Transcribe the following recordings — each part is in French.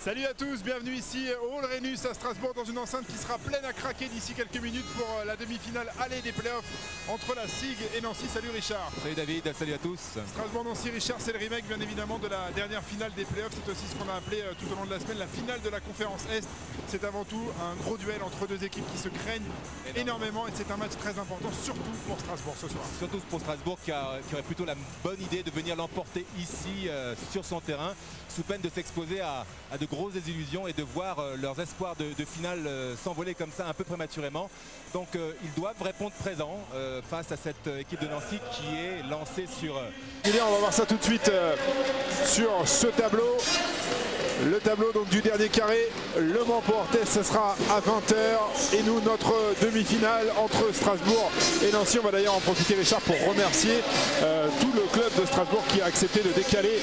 Salut à tous, bienvenue ici au Hall Rhenus à Strasbourg dans une enceinte qui sera pleine à craquer d'ici quelques minutes pour la demi-finale aller des playoffs entre la SIG et Nancy. Salut Richard. Salut David, salut à tous. Strasbourg-Nancy, Richard, c'est le remake bien évidemment de la dernière finale des playoffs. C'est aussi ce qu'on a appelé tout au long de la semaine la finale de la conférence Est. C'est avant tout un gros duel entre deux équipes qui se craignent énormément et c'est un match très important, surtout pour Strasbourg ce soir. Surtout pour Strasbourg qui aurait plutôt la bonne idée de venir l'emporter ici sur son terrain, sous peine de s'exposer à de grosses désillusions et de voir leurs espoirs de finale s'envoler comme ça un peu prématurément. Donc ils doivent répondre présent face à cette équipe de Nancy qui est lancée sur... On va voir ça tout de suite sur ce tableau. Le tableau donc du dernier carré, Le Mans Portes, ce sera à 20h et nous notre demi-finale entre Strasbourg et Nancy. On va d'ailleurs en profiter Richard pour remercier tout le club de Strasbourg qui a accepté de décaler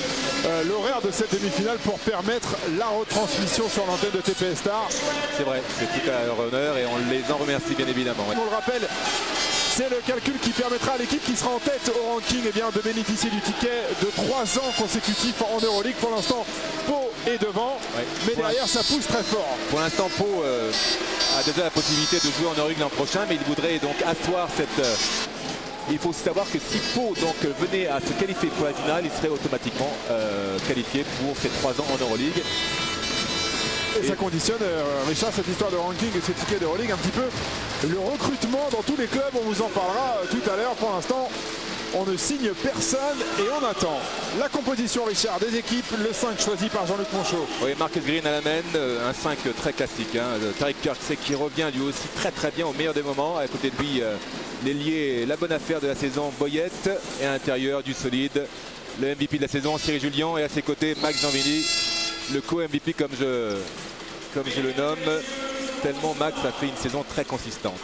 l'horaire de cette demi-finale pour permettre la retransmission sur l'antenne de TPS Star. C'est vrai, c'est tout à leur honneur et on les en remercie bien évidemment. On le rappelle, c'est le calcul qui permettra à l'équipe qui sera en tête au ranking de bénéficier du ticket de 3 ans consécutifs en Euroleague. Pour l'instant, Pau est devant, mais derrière ça pousse très fort. Pour l'instant, Pau a déjà la possibilité de jouer en Euroleague l'an prochain, mais il voudrait donc asseoir cette... Il faut savoir que si Pau donc, venait à se qualifier pour la finale, il serait automatiquement qualifié pour ses 3 ans en Euroleague. Et ça conditionne, Richard, cette histoire de ranking et ce ticket d'Euroleague, un petit peu le recrutement dans tous les clubs. On vous en parlera tout à l'heure. Pour l'instant, on ne signe personne et on attend. La composition, Richard, des équipes, le 5 choisi par Jean-Luc Monchot. Oui, Marcus Green à la main, un 5 très classique. Tariq Kirksey qui revient lui aussi très bien au meilleur des moments. À côté de lui, l'ailier, la bonne affaire de la saison, Boyette. Et à l'intérieur, du solide. Le MVP de la saison, Cyril Julien. Et à ses côtés, Max Zanvini, le co-MVP comme je le nomme. Tellement Max a fait une saison très consistante.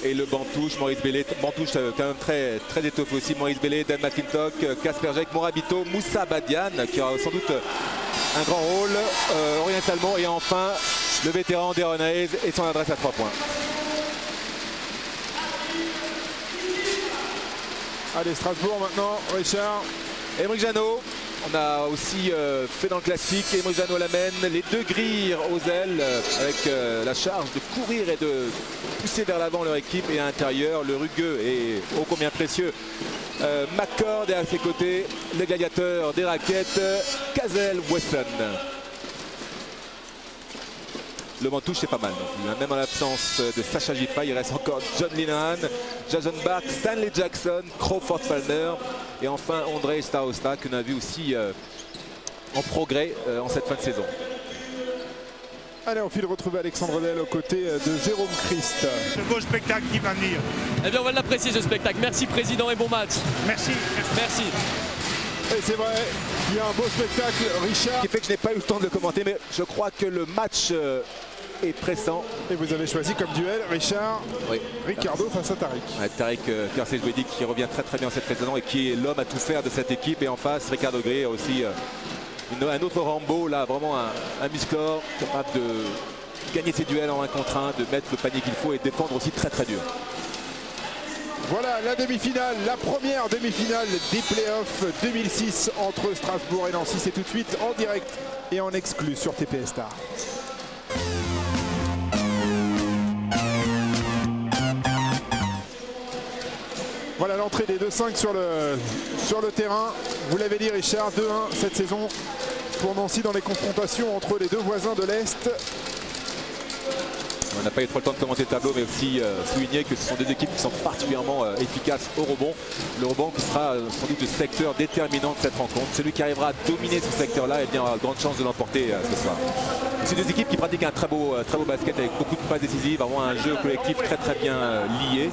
Et le banc touche, Maurice Bellet, banc touche quand même très étoffé aussi, Maurice Bellet, Dan McClintock, Kasper Jek, Morabito, Moussa Badian qui aura sans doute un grand rôle, Aurélien Salmon et enfin le vétéran Deron Hayes et son adresse à 3 points. Allez, Strasbourg maintenant, Richard. Émeric Janot. On a aussi fait dans le classique, Émeric Janot à la main, les deux grilles aux ailes avec la charge de courir et de pousser vers l'avant leur équipe et à l'intérieur le rugueux et ô combien précieux McCord et à ses côtés le gladiateur des raquettes Cazel Wesson. Le banc touche c'est pas mal. Même en l'absence de Sacha Giffey, il reste encore John Linehan, Jason Bark, Stanley Jackson, Crawford Palmer et enfin André Starosta que l'on a vu aussi en progrès en cette fin de saison. Allez, on file retrouver Alexandre Del aux côtés de Jérôme Christ. Ce beau spectacle qui va venir. Eh bien on va l'apprécier ce spectacle. Merci président et bon match. Merci. Merci. Et c'est vrai, il y a un beau spectacle, Richard. Qui fait que je n'ai pas eu le temps de le commenter, mais je crois que le match est pressant. Et vous avez choisi comme duel, Richard, oui. Ricardo face à Tariq. Ouais, Tariq Kirksey-Jouedi qui revient très bien cette saison et qui est l'homme à tout faire de cette équipe. Et en face, Ricardo Gray aussi un autre Rambo, là vraiment un musclor capable de gagner ses duels en 1 contre 1, de mettre le panier qu'il faut et défendre aussi très dur. Voilà la demi-finale, la première demi-finale des playoffs 2006 entre Strasbourg et Nancy. C'est tout de suite en direct et en exclu sur TPS Star. Voilà l'entrée des 2-5 sur le terrain. Vous l'avez dit Richard, 2-1 cette saison pour Nancy dans les confrontations entre les deux voisins de l'Est. On n'a pas eu trop le temps de commenter le tableau, mais aussi souligner que ce sont des équipes qui sont particulièrement efficaces au rebond. Le rebond qui sera sans doute le secteur déterminant de cette rencontre. Celui qui arrivera à dominer ce secteur-là aura de grandes chances de l'emporter ce soir. C'est des équipes qui pratiquent un très beau basket avec beaucoup de passes décisives, vraiment un jeu collectif très bien lié.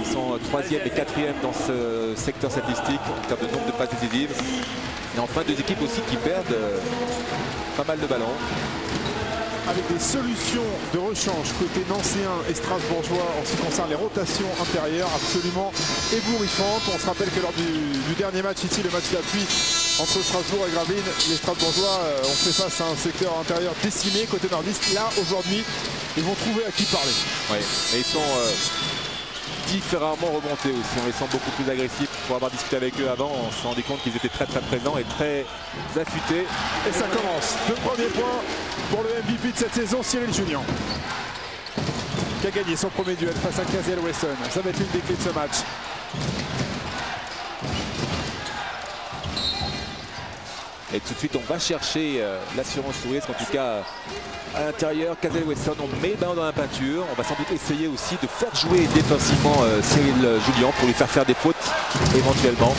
Ils sont 3e et 4e dans ce secteur statistique en termes de nombre de passes décisives. Et enfin deux équipes aussi qui perdent pas mal de ballons. Avec des solutions de rechange côté nancéen et strasbourgeois en ce qui concerne les rotations intérieures absolument ébouriffantes. On se rappelle que lors du dernier match ici, le match d'appui entre Strasbourg et Gravelines, les Strasbourgeois ont fait face à un secteur intérieur décimé côté nordiste. Là aujourd'hui, ils vont trouver à qui parler. Oui, et ils sont différemment remontés aussi. On les sent beaucoup plus agressifs. Pour avoir discuté avec eux avant, on s'est rendu compte qu'ils étaient très présents et très affûtés. Et ça commence. 2 premiers points pour le MVP de cette saison, Cyril Julien, qui a gagné son premier duel face à Cazel Wesson. Ça va être une des clés de ce match. Et tout de suite, on va chercher l'assurance sourire, en tout cas à l'intérieur. Cazel Wesson, on met le ballon dans la peinture. On va sans doute essayer aussi de faire jouer défensivement Cyril Julien pour lui faire des fautes éventuellement.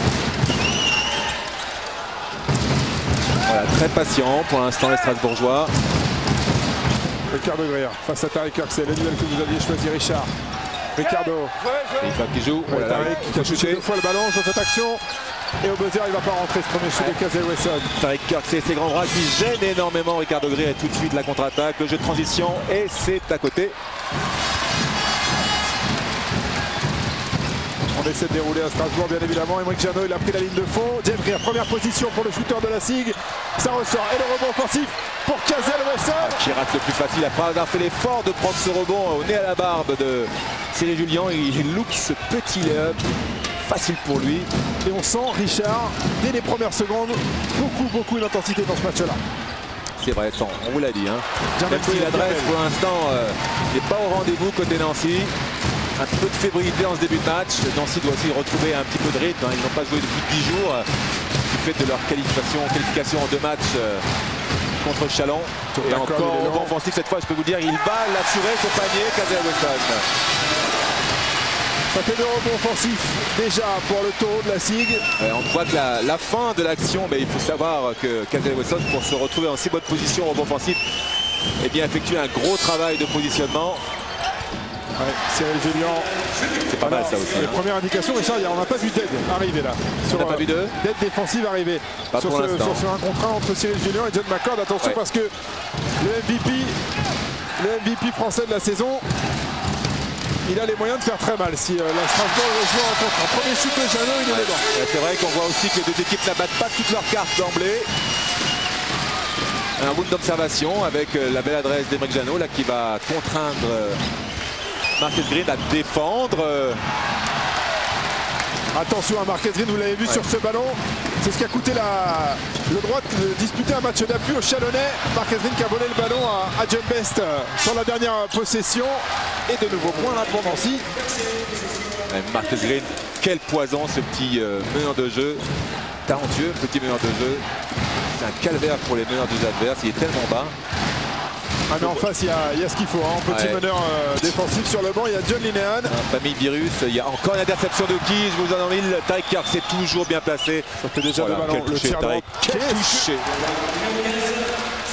Voilà, très patient pour l'instant les Strasbourgeois. Ricardo Greer face à Tariq Kirksey, le duel que vous aviez choisi, Richard. Ricardo. Il faut qu'il joue. Voilà, Tariq qui a touché 2 fois le ballon sur cette action. Et au buzzer, il ne va pas rentrer ce premier shoot de Cazel Wesson. Tariq Kirksey, ses grands bras qui gênent énormément Ricardo Greer. Et tout de suite la contre-attaque, le jeu de transition et c'est à côté. On essaie de dérouler à Strasbourg, bien évidemment. Emeric Janot, il a pris la ligne de fond. James Greer, première position pour le shooter de la SIG. Ça ressort. Et le rebond offensif pour Cazel Wesson. Qui rate le plus facile après avoir fait l'effort de prendre ce rebond au nez à la barbe de Cyril Julien. Il look ce petit lay-up. Facile pour lui. Et on sent, Richard, dès les premières secondes, beaucoup d'intensité dans ce match-là. C'est vrai, on vous l'a dit. Hein. Jamais Même si l'adresse pour l'instant n'est pas au rendez-vous côté Nancy. Un peu de fébrilité en ce début de match. Nancy doit aussi retrouver un petit peu de rythme. Ils n'ont pas joué depuis 10 jours du fait de leur qualification en 2 matchs contre Chalon. Et encore au rebond offensif cette fois, je peux vous dire, il va l'assurer ce panier, Cazel Wesson. Ça fait 2 rebonds offensifs déjà pour le taureau de la SIG. On voit que la fin de l'action, il faut savoir que Cazel Wesson, pour se retrouver en si bonne position au rebond offensif, eh bien effectuer un gros travail de positionnement. Ouais, Cyril Julien. C'est pas mal ça aussi. Les premières indications, Richard, on n'a pas vu d'aide arriver là. On n'a pas vu d'aide défensive arriver. Pas sur pour l'instant. Sur un contre 1 entre Cyril Julien et John McCord. Attention parce que le MVP français de la saison, il a les moyens de faire très mal. Si la Strasbourg rejoint en contre un premier shoot de Janot, il est dedans. C'est vrai qu'on voit aussi que les 2 équipes n'abattent pas toutes leurs cartes d'emblée. Un round d'observation avec la belle adresse d'Emeric Janot là, qui va contraindre Marcus Green à défendre. Attention à Marcus Green, vous l'avez vu sur ce ballon. C'est ce qui a coûté le droit de disputer un match d'appui au Chalonnais. Marcus Green qui a volé le ballon à John Best sur la dernière possession. Et de nouveaux points là pour Nancy. Marcus Green, quel poison ce petit meneur de jeu. Talentueux, petit meneur de jeu. C'est un calvaire pour les meneurs de jeu adverses. Il est tellement bas. Ah mais en face il y a ce qu'il faut, hein. Petit meneur défensif sur le banc, il y a John Linehan. Famille Virus, il y a encore une interception de qui, je vous en ai mis, Tariq Kirksey toujours bien placé. Ça fait déjà le ballon, le tir Tariq, quel touché.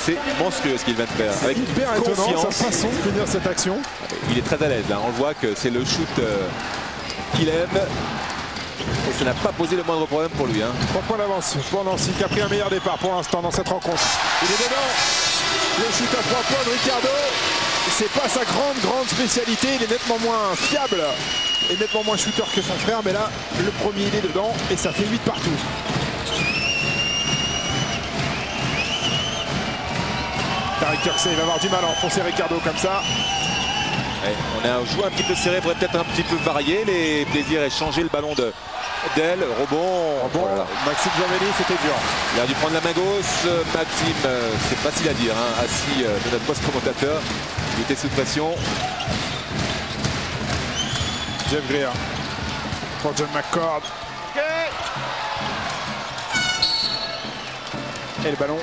C'est monstrueux ce qu'il vient de faire. Avec hyper étonnant sa façon de finir cette action. Il est très à l'aise là, on voit que c'est le shoot qu'il aime. Et ça n'a pas posé le moindre problème pour lui. 3 points d'avance pour Nancy qui a pris un meilleur départ pour l'instant dans cette rencontre. Il est dedans. Le shoot à 3 points de Ricardo. C'est pas sa grande spécialité. Il est nettement moins fiable et nettement moins shooter que son frère. Mais là, le premier il est dedans et ça fait 8 partout. Tariq Kirksey va avoir du mal à enfoncer Ricardo comme ça. Ouais, on a joué un petit peu serré, faudrait peut-être un petit peu varier les plaisirs et changer le ballon d'elle. Rebond. Voilà. Maxime Giavelli, c'était dur. Il a dû prendre la main gauche. Maxime, c'est facile à dire, assis de notre poste commentateur. Il était sous pression. Jeff Greer pour John McCord. Et le ballon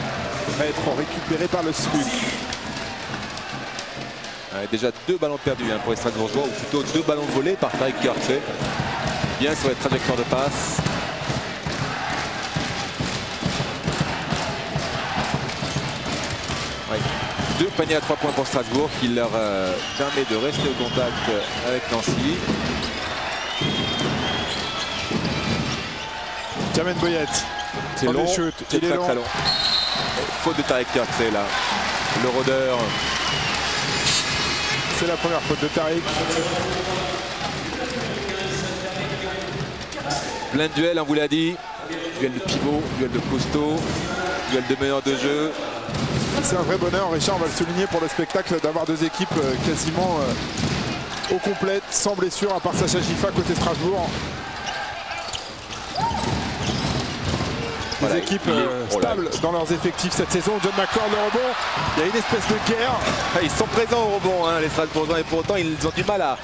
va être récupéré par le SLUC. Déjà 2 ballons perdus pour les Strasbourgeois, ou plutôt 2 ballons volés par Tariq Kirksey. Bien sur les trajectoires de passe. Ouais. 2 paniers à 3 points pour Strasbourg qui leur permet de rester au contact avec Nancy. Jamen Boyette. C'est long, c'est très long. Faute de Tariq Kirksey là. Le rôdeur. C'est la première faute de Tariq. Plein de duels, on vous l'a dit. Duel de pivot, duel de costaud, duel de meneur de jeu. C'est un vrai bonheur, Richard, on va le souligner pour le spectacle, d'avoir 2 équipes quasiment au complet, sans blessure, à part Sacha Gifa côté Strasbourg. Des Voilà, équipes oh là. stables dans leurs effectifs cette saison. John McCord, le rebond. Il y a une espèce de guerre. Ils sont présents au rebond, hein, les Strasbourgeois, et pour autant ils ont du mal à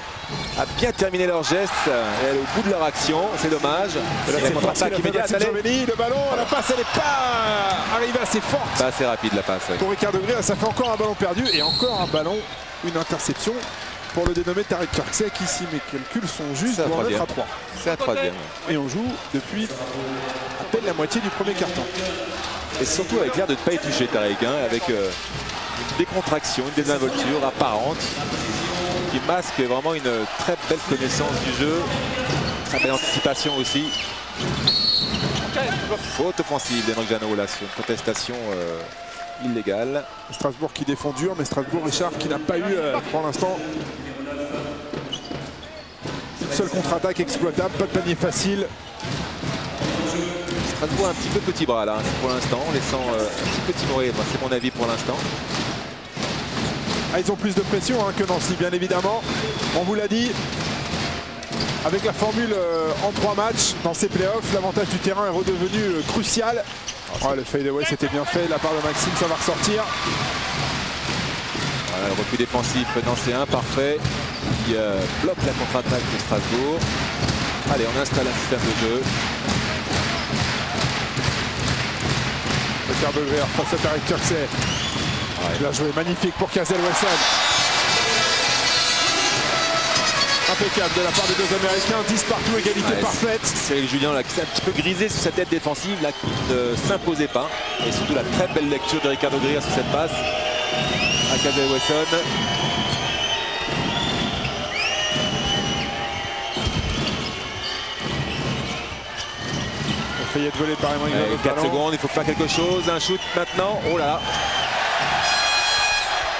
bien terminer leur geste et aller au bout de leur action. C'est dommage. Là, c'est contre-attaque immédiate. Giovanni, le ballon, la passe, elle n'est pas arrivée assez forte. Pas assez rapide la passe. Ouais. Pour Ricardo Greer, ça fait encore un ballon perdu et encore un ballon, une interception pour le dénommé Tarek Kirksey qui, si mes calculs sont justes, C'est la doit en être troisième. à 3. C'est la troisième. Et on joue depuis à peine la moitié du premier carton. Et surtout avec l'air de ne pas y toucher Tarek, hein, avec une décontraction, une désinvolture apparente qui masque vraiment une très belle connaissance du jeu, très belle anticipation aussi. Faute offensive d'Emeric Jeannot là sur une contestation illégale. Strasbourg qui défend dur, mais Strasbourg, Richard, qui n'a pas eu pour l'instant une seule contre-attaque exploitable, pas de panier facile. Strasbourg un petit peu petit bras là, hein, pour l'instant, laissant un petit peu timoré, enfin, c'est mon avis pour l'instant. Ah, ils ont plus de pression hein, que Nancy, bien évidemment. On vous l'a dit, avec la formule en 3 matchs dans ces playoffs, l'avantage du terrain est redevenu crucial. Oh, le fadeaway, c'était bien fait de la part de Maxime, ça va ressortir. Voilà, le repli défensif nancéen, parfait, qui bloque la contre-attaque de Strasbourg. Allez, on installe un système de jeu. Ricardo Greer face à Tarek Kirksey. Ouais. Bien joué, magnifique pour Kazel Wesson. Impeccable de la part des deux Américains, 10 partout, égalité parfaite. C'est Julien là, qui s'est un petit peu grisé sur sa tête défensive, là, qui ne s'imposait pas. Et surtout la très belle lecture de Ricardo Greer sur cette passe à Kazel Wesson. On fait y être volé par Emeric Jeannot. 4 secondes, il faut faire quelque chose. Un shoot maintenant. Oh là là.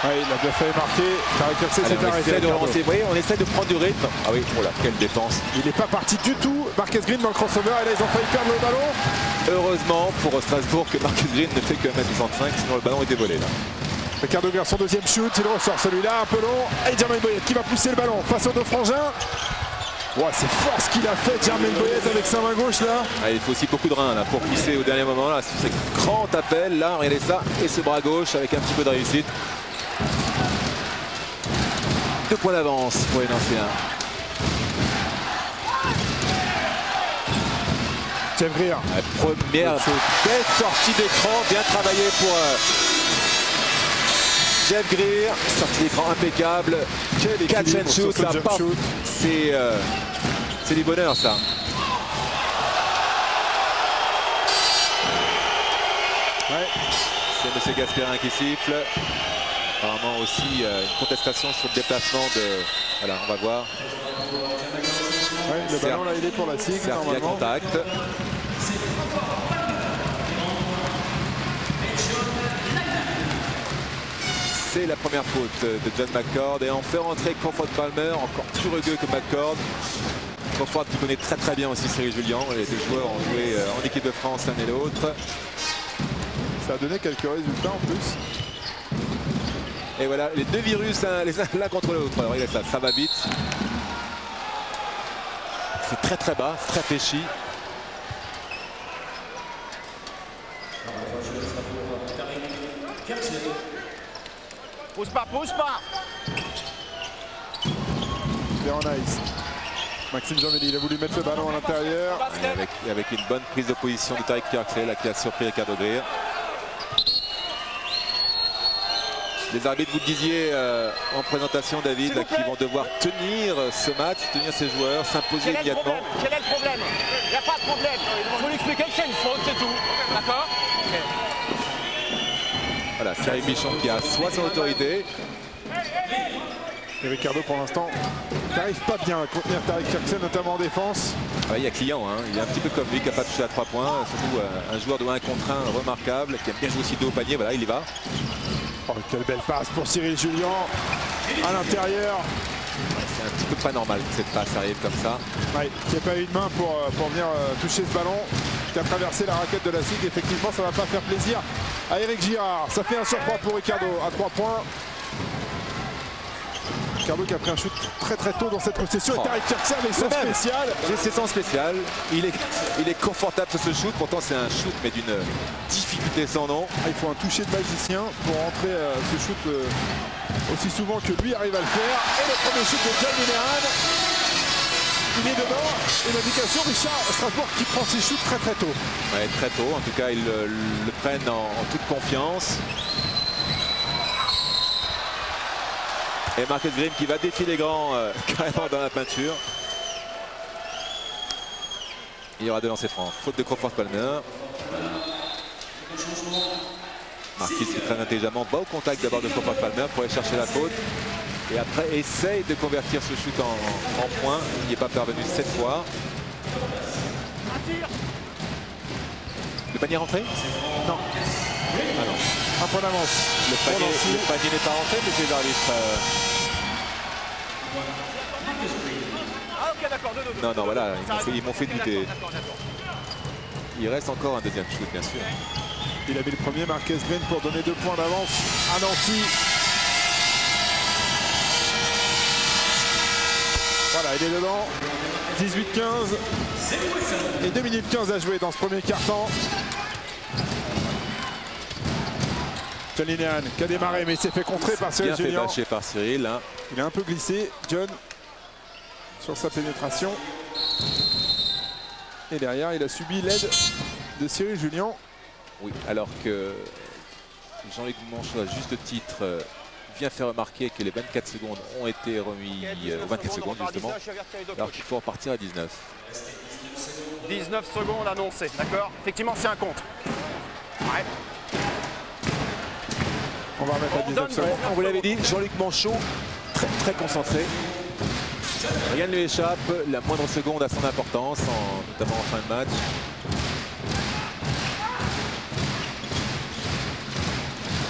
Ouais, il a bien fait marquer. Tarek Kirksey Allez, s'est on arrêté. essaie de Ricardo. relancer. Vous voyez, on essaie de prendre du rythme. Ah oui, oh là, quelle défense. Il n'est pas parti du tout. Marcus Green dans le crossover et là ils ont failli perdre le ballon. Heureusement pour Strasbourg que Marcus Green ne fait que 1m65, sinon le ballon était volé là. Ricardo Greer, son deuxième shoot, il ressort celui-là, un peu long. Et Jermaine Boyette qui va pousser le ballon face aux deux frangins. Ouais, c'est fort ce qu'il a fait Jermaine Boyette avec sa main gauche là. Ah, il faut aussi beaucoup de reins là, pour pousser au dernier moment là, sur ces grands appels là, regardez ça, et ce bras gauche avec un petit peu de réussite. 2 points d'avance pour les Nancéens. Jeff Greer. Première belle sortie d'écran, bien travaillé pour Jeff Greer. Sortie d'écran impeccable. Catch and shoot, là, paf. C'est du bonheur ça. Ouais. C'est M. Gasperin qui siffle. Apparemment aussi une contestation sur le déplacement de... Voilà, on va voir. Ouais, le ballon là il est pour la SIG Certes, il y a normalement. contact. C'est la première faute de John McCord et on fait rentrer Comfort Palmer, encore plus rugueux que McCord. Comfort qui connaît très très bien aussi Cyril Julien. Les deux joueurs ont joué en équipe de France l'un et l'autre. Ça a donné quelques résultats en plus. Et voilà, les deux virus l'un contre l'autre. Regardez ça, ça va vite. C'est très très bas, c'est très fléchi. Pousse pas, pousse pas. Bien en ice. Maxime Jean-Méli, il a voulu mettre le ballon à l'intérieur. Avec une bonne prise de position de Tarek Kirksey là, qui a surpris Ricardo Greer. Les arbitres, vous le disiez en présentation, David, là, qui vont devoir tenir ce match, tenir ces joueurs, s'imposer immédiatement. Quel est le problème? Il n'y a pas de problème. Il faut lui expliquer que c'est une faute, c'est tout. D'accord? Voilà, Thierry Michon qui a soit son autorité. Et Ricardo pour l'instant n'arrive pas bien à contenir Tarek Kirksey, notamment en défense. Ah, il y a client, hein. Il est un petit peu comme lui, capable de toucher à 3 points. Surtout un joueur de 1 contre 1 remarquable, qui aime bien jouer aussi dos au panier. Voilà, il y va. Oh, quelle belle passe pour Cyril Julien à l'intérieur. C'est un petit peu pas normal que cette passe arrive comme ça. Ouais, qui n'a pas eu une main pour venir toucher ce ballon qui a traversé la raquette de la SIG. Effectivement, ça ne va pas faire plaisir à Éric Girard. Ça fait un surcroît pour Ricardo à 3 points. Carlo qui a pris un shoot très tôt dans cette possession. Et Tariq Kirksey avec son spécial. C'est son spécial. Il est confortable sur ce shoot. Pourtant, c'est un shoot, mais d'une difficulté sans nom. Il faut un toucher de magicien pour rentrer ce shoot aussi souvent que lui arrive à le faire. Et le premier shoot de John Linehan. Il est dedans. Une indication, Richard Strasbourg qui prend ses shoots très tôt. Ouais, très tôt. En tout cas, ils le prennent en toute confiance. Et Marcus Green qui va défier les grands carrément dans la peinture. Il y aura deux lancers francs. Faute de Crawford Palmer. Marquis qui très intelligemment va au contact d'abord de Crawford Palmer pour aller chercher la faute. Et après essaye de convertir ce shoot en point. Il n'y est pas parvenu cette fois. Le panier rentré? Non. Ah non. Un point d'avance. Le panier n'est pas rentré, mais c'est l'arbitre. Ah ok d'accord, deux. Non, voilà, ils m'ont fait douter. Il reste encore un deuxième shoot, bien sûr. Il a mis le premier, Marcus Green, pour donner 2 points d'avance à Nancy. Voilà, il est dedans. 18-15. Et 2 minutes 15 à jouer dans ce premier quart-temps. John Linehan qui a démarré, mais il s'est fait contrer par Cyril Julien. Bien fait bâcher par Cyril. Hein. Il a un peu glissé, John, sur sa pénétration. Et derrière, il a subi l'aide de Cyril Julien. Oui, alors que Jean-Luc Manchot, à juste titre, vient faire remarquer que les 24 secondes ont été remis aux 24 secondes, justement, alors qu'il faut repartir à 19. 19 secondes annoncées, d'accord? Effectivement, c'est un compte. Ouais. On va remettre à 19 secondes. On vous l'avait dit, Jean-Luc Manchot, très concentré. Rien ne lui échappe, la moindre seconde a son importance, notamment en fin de match.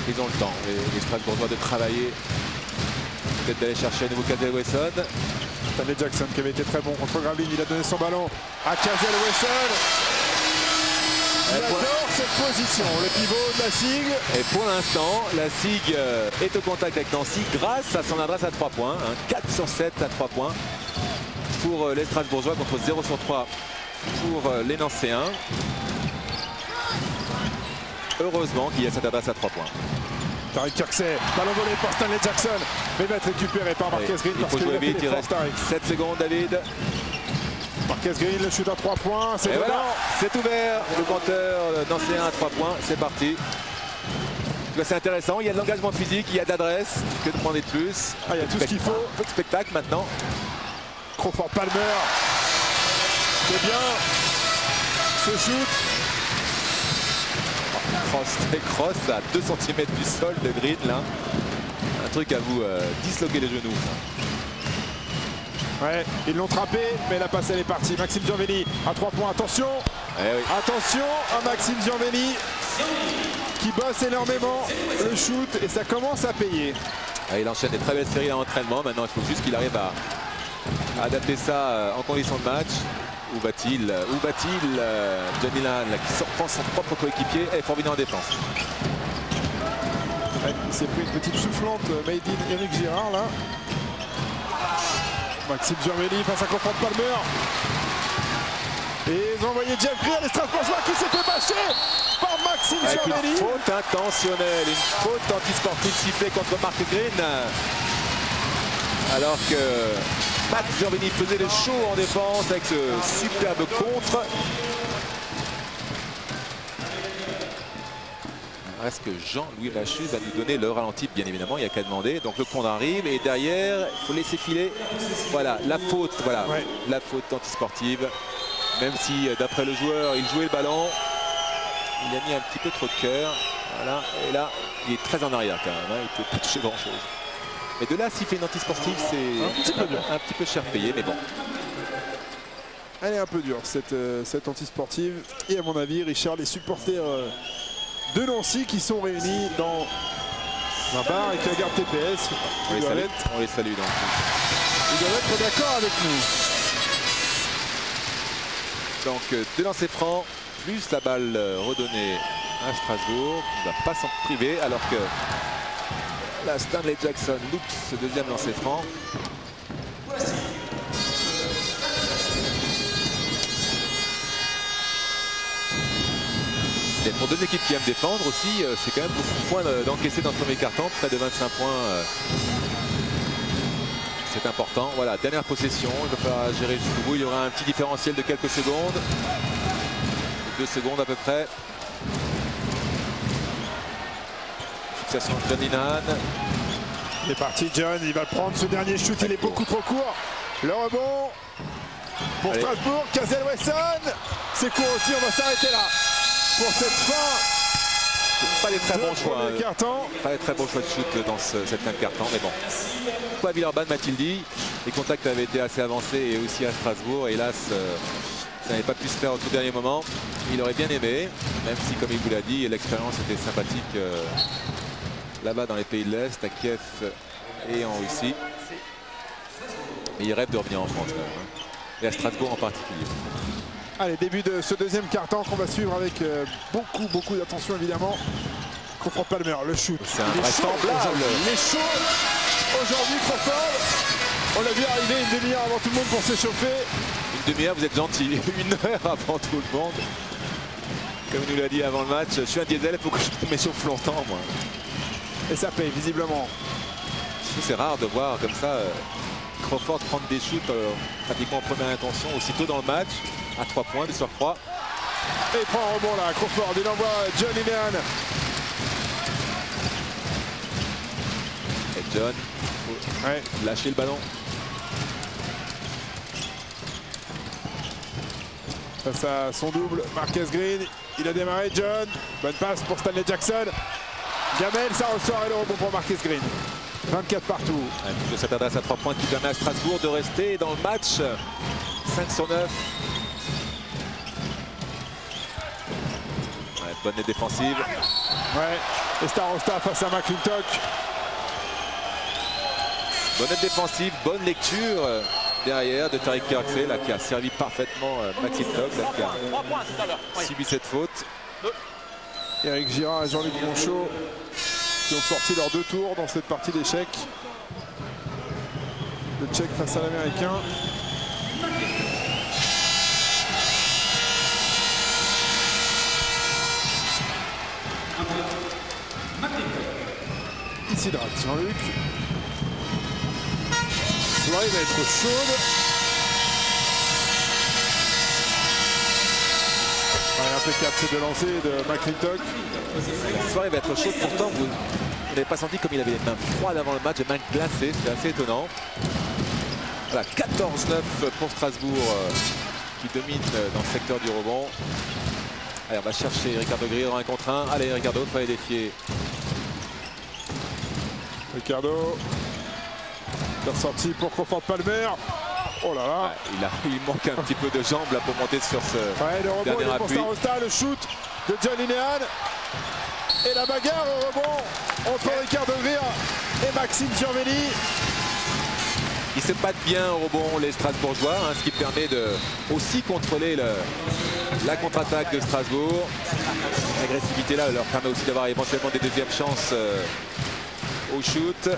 Ils ont le temps, les Strasbourgeois, de travailler, peut-être d'aller chercher à nouveau Cazel Wesson. Stanley Jackson qui avait été très bon contre Gravine, il a donné son ballon à Cazel Wesson. Il adore cette position, le pivot de la SIG. Et pour l'instant, la SIG est au contact avec Nancy grâce à son adresse à 3 points. 4 sur 7 à 3 points pour les Strasbourgeois contre 0 sur 3 pour les Nancéens. Heureusement qu'il y a cette adresse à 3 points. Tariq Kirksey, ballon volé par Stanley Jackson, mais va être récupéré par Marcus Green. Il faut jouer vite, il reste 7 secondes, David. Marcus Green, le shoot à 3 points, c'est voilà, c'est ouvert, le compteur nancéen à 3 points, c'est parti. C'est intéressant, il y a de l'engagement physique, il y a de l'adresse, que demander de plus. Il y a tout ce qu'il faut. Un peu de spectacle maintenant. Crawford Palmer, c'est bien, ce shoot. Cross à 2 cm du sol de Green là. Un truc à vous disloquer les genoux. Ouais, ils l'ont trappé, mais la passe elle est partie. Maxime Gianvelli à 3 points, attention. Oui. Attention à Maxime Gianvelli qui bosse énormément le shoot et ça commence à payer. Il enchaîne des très belles séries d'entraînement. Maintenant il faut juste qu'il arrive à adapter ça en condition de match. Où va-t-il John Linehan qui surprend son propre coéquipier et fort bien en défense. Ouais, il s'est pris une petite soufflante made in Eric Girard là. Maxime Gianvelli face à Crawford Palmer. Et ils ont envoyé Jeff Greer, les Strasbourgeois qui s'est fait bâcher par Maxime Gianvelli. Une faute intentionnelle, une faute antisportive sifflée contre Mark Green. Alors que Matt Gianvelli faisait le show en défense avec ce superbe contre. Est-ce que Jean-Louis Lachu va nous donner le ralenti? Bien évidemment, il n'y a qu'à demander. Donc le compte arrive et derrière, il faut laisser filer. Voilà, la faute, voilà, ouais. La faute antisportive. Même si d'après le joueur, il jouait le ballon, il a mis un petit peu trop de cœur. Voilà, et là, il est très en arrière quand même. Il ne peut pas toucher grand-chose. Mais de là, s'il fait une antisportive, c'est un petit peu cher payé, mais bon. Elle est un peu dure, cette antisportive. Et à mon avis, Richard, les supporters de Nancy qui sont réunis dans un bar et qui regardent TPS. On les salue donc. Ils doivent être d'accord avec nous. Donc 2 lancers francs, plus la balle redonnée à Strasbourg, qui ne va pas s'en priver, alors que La Stanley Jackson loupe ce deuxième lancer franc. Et pour deux équipes qui aiment défendre aussi, c'est quand même beaucoup de points d'encaisser dans le premier quart-temps, près de 25 points. C'est important. Voilà, dernière possession, il va falloir gérer jusqu'au bout. Il y aura un petit différentiel de quelques secondes. 2 secondes à peu près. Fixation de John Linehan. Il est parti John, il va prendre ce dernier shoot, il est beaucoup trop court. Le rebond pour Allez. Strasbourg, Cazel Wesson. C'est court aussi, on va s'arrêter là. Pour cette fin Pas des très bons de choix. premier quart-temps. Pas des très bons choix de shoot dans cette fin de quart-temps, mais bon. Pas Villeurbanne, m'a-t-il dit. Les contacts avaient été assez avancés et aussi à Strasbourg. Hélas, ça n'avait pas pu se faire au tout dernier moment. Il aurait bien aimé, même si, comme il vous l'a dit, l'expérience était sympathique là-bas dans les pays de l'Est, à Kiev et en Russie. Mais il rêve de revenir en France quand même, hein. Et à Strasbourg en particulier. Allez, début de ce deuxième quart-temps qu'on va suivre avec beaucoup d'attention évidemment. Crawford Palmer, le shoot. C'est Il est chaud invraisemblable. aujourd'hui. Il est chaud aujourd'hui Crawford. On l'a vu arriver une demi-heure avant tout le monde pour s'échauffer. Une demi-heure, vous êtes gentil. 1 heure avant tout le monde. Comme il nous l'a dit avant le match, je suis un diesel, il faut que je m'échauffe longtemps, moi. Et ça paye visiblement. C'est rare de voir comme ça Crawford prendre des shoots pratiquement en première intention, aussitôt dans le match, à 3 points de surcroît. Et il prend un rebond là, Crawford, il envoie John Linehan. Et John, il Ouais. faut lâcher le ballon. Face à son double, Marcus Green. Il a démarré John. Bonne passe pour Stanley Jackson. Gamel, ça ressort et le rebond pour Marcus Green. 24 partout. Cette adresse à 3 points qui permet à Strasbourg de rester dans le match. 5 sur 9. Ouais, bonne net défensive. Ouais. Et Starosta face à McClintock. Bonne net défensive, bonne lecture derrière de Tariq Kirksey là, qui a servi parfaitement McClintock, qui a 3 points tout à l'heure. Oui. subi cette faute. Eric Girard et Jean-Luc Monchot qui ont sorti leurs 2 tours dans cette partie d'échecs. Le Tchèque face à l'Américain. Il s'hydrate, Jean-Luc. La soirée va être chaude. Ouais, impeccable ces 2 lancers de McClintock. La soirée va être chaude, pourtant vous n'avez pas senti comme il avait les mains froides avant le match, les mains glacées, c'était assez étonnant. Voilà, 14-9 pour Strasbourg qui domine dans le secteur du rebond. Allez, on va chercher Ricardo Grillo dans 1 contre 1. Allez Ricardo, il fallait défier. Ricardo. La sortie pour Crawford Palmer. Oh là là. Ouais, il manque un petit peu de jambes là pour monter sur ce Ouais, le rebond dernier il est pour appui. Starosta, le shoot de John Linehan. Et la bagarre au rebond entre Ricardo Greer et Maxime Giorvelli. Ils se battent bien au rebond les Strasbourgeois, hein, ce qui permet de aussi contrôler la contre-attaque de Strasbourg. Cette agressivité-là leur permet aussi d'avoir éventuellement des deuxièmes chances au shoot.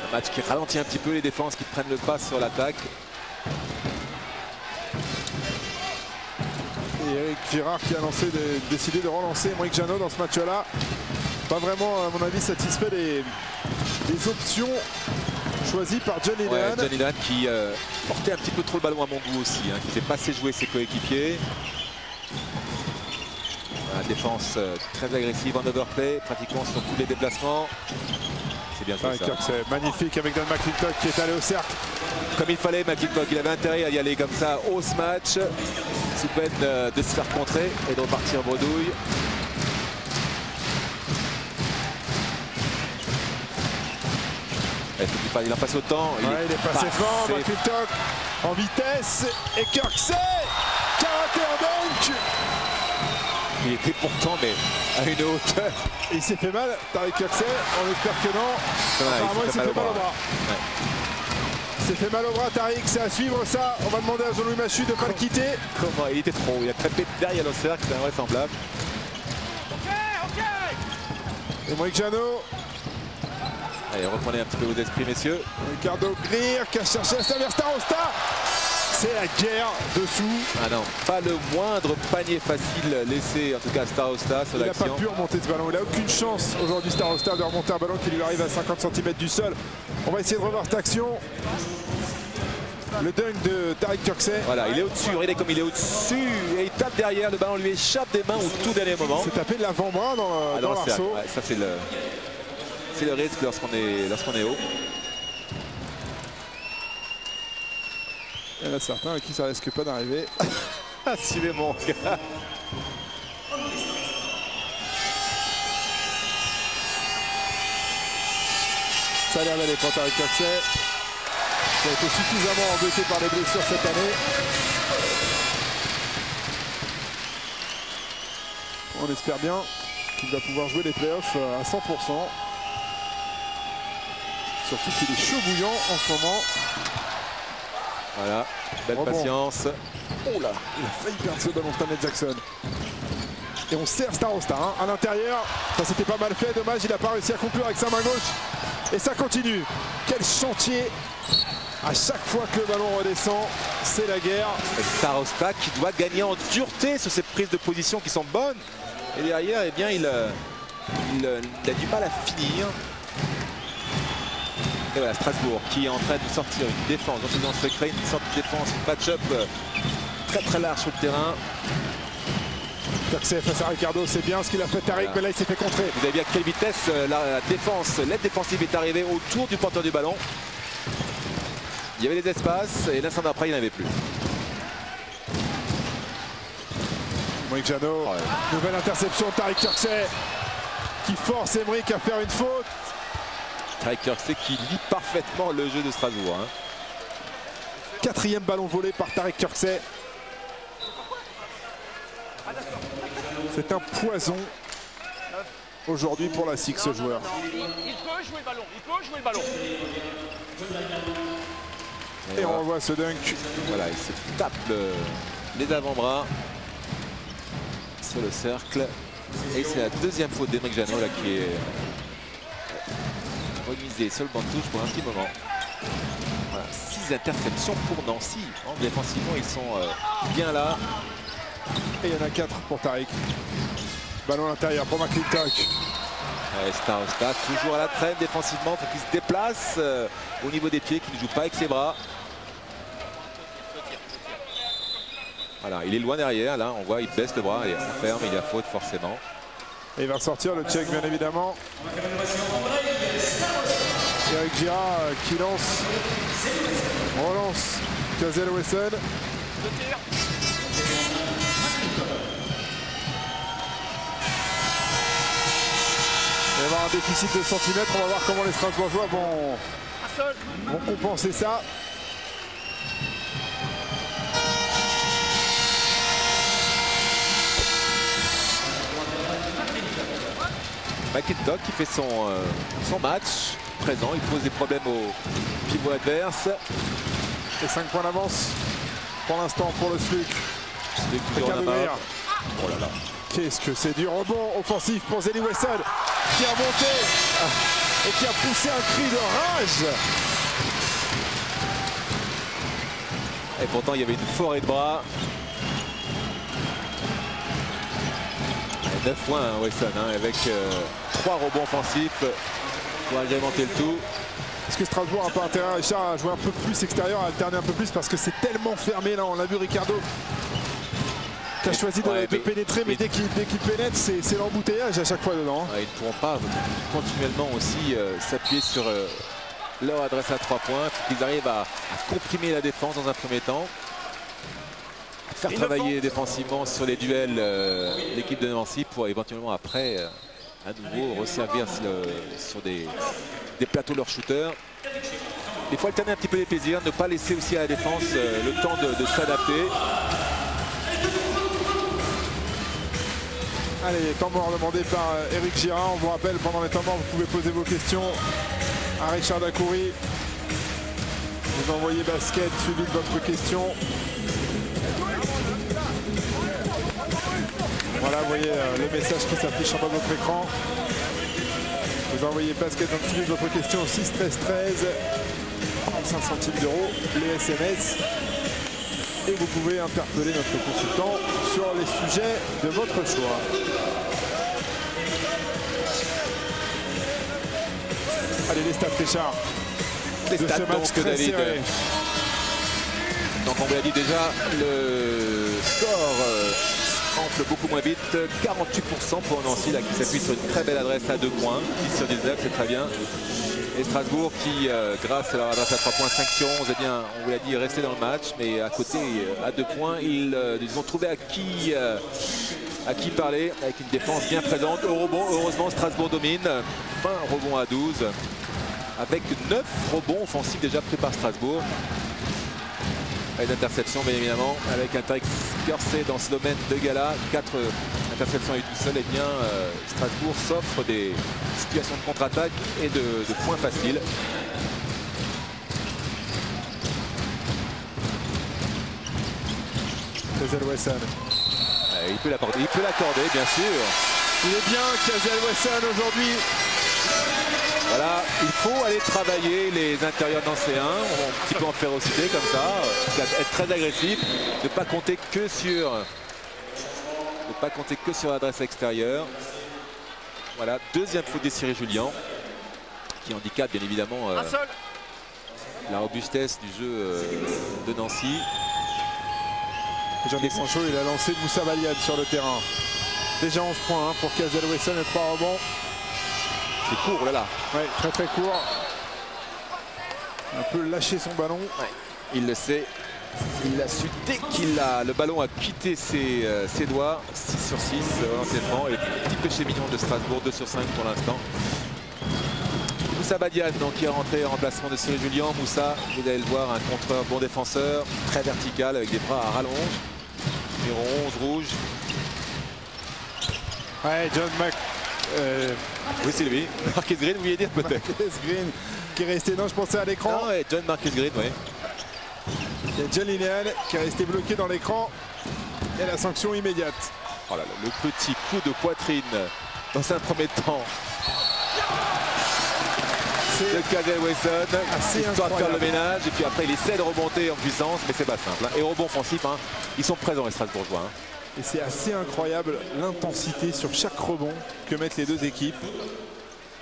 Un match qui ralentit un petit peu les défenses qui prennent le pas sur l'attaque. Et Eric Girard qui a décidé de relancer Moïse Jeannot dans ce match-là. Pas vraiment, à mon avis, satisfait des options choisies par John Linehan. Ouais, John Linehan qui portait un petit peu trop le ballon à mon goût aussi, hein, qui faisait pas assez jouer ses coéquipiers. Voilà, défense très agressive en overplay, pratiquement sur tous les déplacements. C'est bien joué, ça. C'est magnifique avec Don McClintock qui est allé au cercle. Comme il fallait, McClintock, il avait intérêt à y aller comme ça au match, sous peine de se faire contrer et de repartir bredouille. Il en passe autant. Il est passé fort, McClintock en vitesse. Et Kirksey, karaté en dunk. Il était pourtant mais à une hauteur. Et il s'est fait mal, Tariq Kirksey. On espère que non. Ouais, Apparemment, il s'est fait mal au bras. Ouais. Il s'est fait mal au bras, Tariq, c'est à suivre ça. On va demander à Jean-Louis Machu de ne pas le quitter. Comment il était trop, il a tapé derrière le cercle, c'est invraisemblable. Et Émeric Janot. Allez, reprenez un petit peu vos esprits, messieurs. Ricardo Greer qui a cherché à servir Starosta. C'est la guerre dessous. Ah non, pas le moindre panier facile laissé, en tout cas à Starosta sur Il n'a pas l'action. pu remonter ce ballon. Il n'a aucune chance aujourd'hui, Starosta, de remonter un ballon qui lui arrive à 50 cm du sol. On va essayer de revoir cette action. Le dunk de Tariq Turkcé. Voilà, il est au-dessus, regardez comme il est au-dessus et il tape derrière, le ballon lui échappe des mains au tout dernier moment. C'est tapé de l'avant-bras dans Dans le cercle. l'arceau. Ouais, ça c'est le risque lorsqu'on est haut. Il y en a certains à qui ça risque pas d'arriver. Suivez mon gars. Ça a l'air d'aller pour Tariq Turkcé. Il a été suffisamment embêté par les blessures cette année. On espère bien qu'il va pouvoir jouer les playoffs à 100%. Surtout qu'il est chaud bouillant en ce moment. Voilà, belle Rebond. patience. Oh là, il a failli perdre ce ballon, Stanley Jackson. Et on sert Starosta à l'intérieur. Ça c'était pas mal fait, dommage, il n'a pas réussi à conclure avec sa main gauche. Et ça continue. Quel chantier. À chaque fois que le ballon redescend, c'est la guerre. Starosta qui doit gagner en dureté sur ces prises de position qui sont bonnes. Et derrière, eh bien, il a du mal à finir. Et voilà, Strasbourg qui est en train de sortir une défense. Donc ils ont se créer une sorte de défense, une match-up très très large sur le terrain. Turkcé face à Ricardo, c'est bien ce qu'il a fait Tariq, Voilà. mais là il s'est fait contrer. Vous avez vu à quelle vitesse la défense, l'aide défensive est arrivée autour du porteur du ballon. Il y avait des espaces et l'instant d'après, il n'y en avait plus. Émeric Janot, nouvelle interception de Tariq Turkcé qui force Émeric à faire une faute. Tariq Turkcé qui lit parfaitement le jeu de Strasbourg. Hein. Quatrième ballon volé par Tariq Turkcé. C'est un poison aujourd'hui pour la SIC, ce joueur. Il peut jouer le ballon, il peut jouer le ballon. Et on revoit ce dunk. Voilà, il se tape les avant-bras sur le cercle. Et c'est la deuxième faute d'Émeric Janot là, qui est remisée sur le banc de touche pour un petit moment. Voilà, 6 interceptions pour Nancy. Défensivement, ils sont bien là. Et il y en a 4 pour Tariq. Ballon à l'intérieur pour McClintock. Starosta toujours à la traîne défensivement. Il faut qu'il se déplace au niveau des pieds, qu'il ne joue pas avec ses bras. Voilà, il est loin derrière. Là, on voit, il baisse le bras et on ferme. Il y a faute forcément. Et il va sortir le check, bien évidemment. Eric Girard qui relance Cazel Wesson. Il va y avoir un déficit de centimètres. On va voir comment les Strasbourgeois vont compenser ça. McClintock qui fait son match présent. Il pose des problèmes au pivot adverse. Et 5 points d'avance pour l'instant pour le SLUC. Ricardo Greer. Oh là là. Qu'est-ce que c'est du rebond offensif pour Zeli Wesson qui a monté et qui a poussé un cri de rage. Et pourtant, il y avait une forêt de bras. 9 points, hein, Wesson, hein, avec 3 rebonds offensifs pour agrémenter le tout. Est-ce que Strasbourg n'a pas intérêt, Richard, à jouer un peu plus extérieur, à alterner un peu plus parce que c'est tellement fermé là. On l'a vu, Ricardo qui a choisi de pénétrer, mais dès qu'il pénètre, c'est l'embouteillage à chaque fois dedans. Ils ne pourront pas continuellement aussi s'appuyer sur leur adresse à 3 points. Il faut qu'ils arrivent à comprimer la défense dans un premier temps. Faire travailler défensivement sur les duels l'équipe de Nancy pour éventuellement après à nouveau resservir sur des plateaux leurs shooters. Il faut alterner un petit peu les plaisirs, ne pas laisser aussi à la défense le temps de s'adapter. Allez, temps mort demandé par Eric Girard. On vous rappelle, pendant les temps morts, vous pouvez poser vos questions à Richard Dacoury. Vous envoyez basket, suivi de votre question. Voilà, vous voyez le message qui s'affiche en bas de votre écran. Vous envoyez basket dans le suivi de votre question 6 13 13. 35 centimes d'euros, les SMS. Et vous pouvez interpeller notre consultant sur les sujets de votre choix. Allez, les stats, Richard. Les de stats, ce match donc, très David. serré. Donc on vous l'a dit déjà, le score enfle beaucoup moins vite. 48% pour Nancy là, qui s'appuie sur une très belle adresse à 2 points. 10 sur 19, c'est très bien. Et Strasbourg qui, grâce à leur adresse à 3 points, 5 sur 11, eh bien, on vous l'a dit, est resté dans le match. Mais à côté, à 2 points, ils ont trouvé à qui parler, avec une défense bien présente. Au rebond, heureusement, Strasbourg domine. 20 rebonds à 12, avec 9 rebonds offensifs déjà pris par Strasbourg. Et d'interceptions, bien évidemment, avec un Tarek Kersey dans ce domaine de gala. 4 interceptions et tout seul. Et bien, Strasbourg s'offre des situations de contre-attaque et de points faciles. Kazel Wesson. Il peut l'accorder, bien sûr. Il est bien, Kazel Wesson, aujourd'hui. Voilà, il faut aller travailler les intérieurs nancéens, un petit peu en férocité comme ça, être très agressif, ne pas compter que sur l'adresse extérieure. Voilà, deuxième faute d'Cyril Julien, qui handicape bien évidemment la robustesse du jeu de Nancy. Jean-Luc Sancho, il a lancé Moussa Baliad sur le terrain. Déjà 11 points pour Kazel Wesson et 3 rebonds. C'est court, là. Ouais, très très court. Un peu lâché son ballon. Ouais, il le sait. Il l'a su dès qu'il a le ballon a quitté ses doigts. 6 sur 6 l'enseignement. Et le petit péché mignon de Strasbourg, 2 sur 5 pour l'instant. Moussa Badiane donc, qui est rentré en remplacement de Cyril Julien. Moussa, vous allez le voir, un contreur bon défenseur, très vertical avec des bras à rallonge. Numéro 11 rouge. Ouais, John Mac. Oui, c'est lui. Marcus Green, vous vouliez dire peut-être. Marcus Green qui est resté, non, je pensais à l'écran. Non, ouais, John Marcus Green, oui. Il y a John Lineal qui est resté bloqué dans l'écran. Et la sanction immédiate. Oh là là, le petit coup de poitrine dans un premier temps de Kazel Wesson, histoire de faire le ménage. Et puis après, il essaie de remonter en puissance, mais c'est pas simple. Hein. Et rebond offensif, hein. Ils sont présents les Strasbourgeois. Hein. Et c'est assez incroyable l'intensité sur chaque rebond que mettent les deux équipes.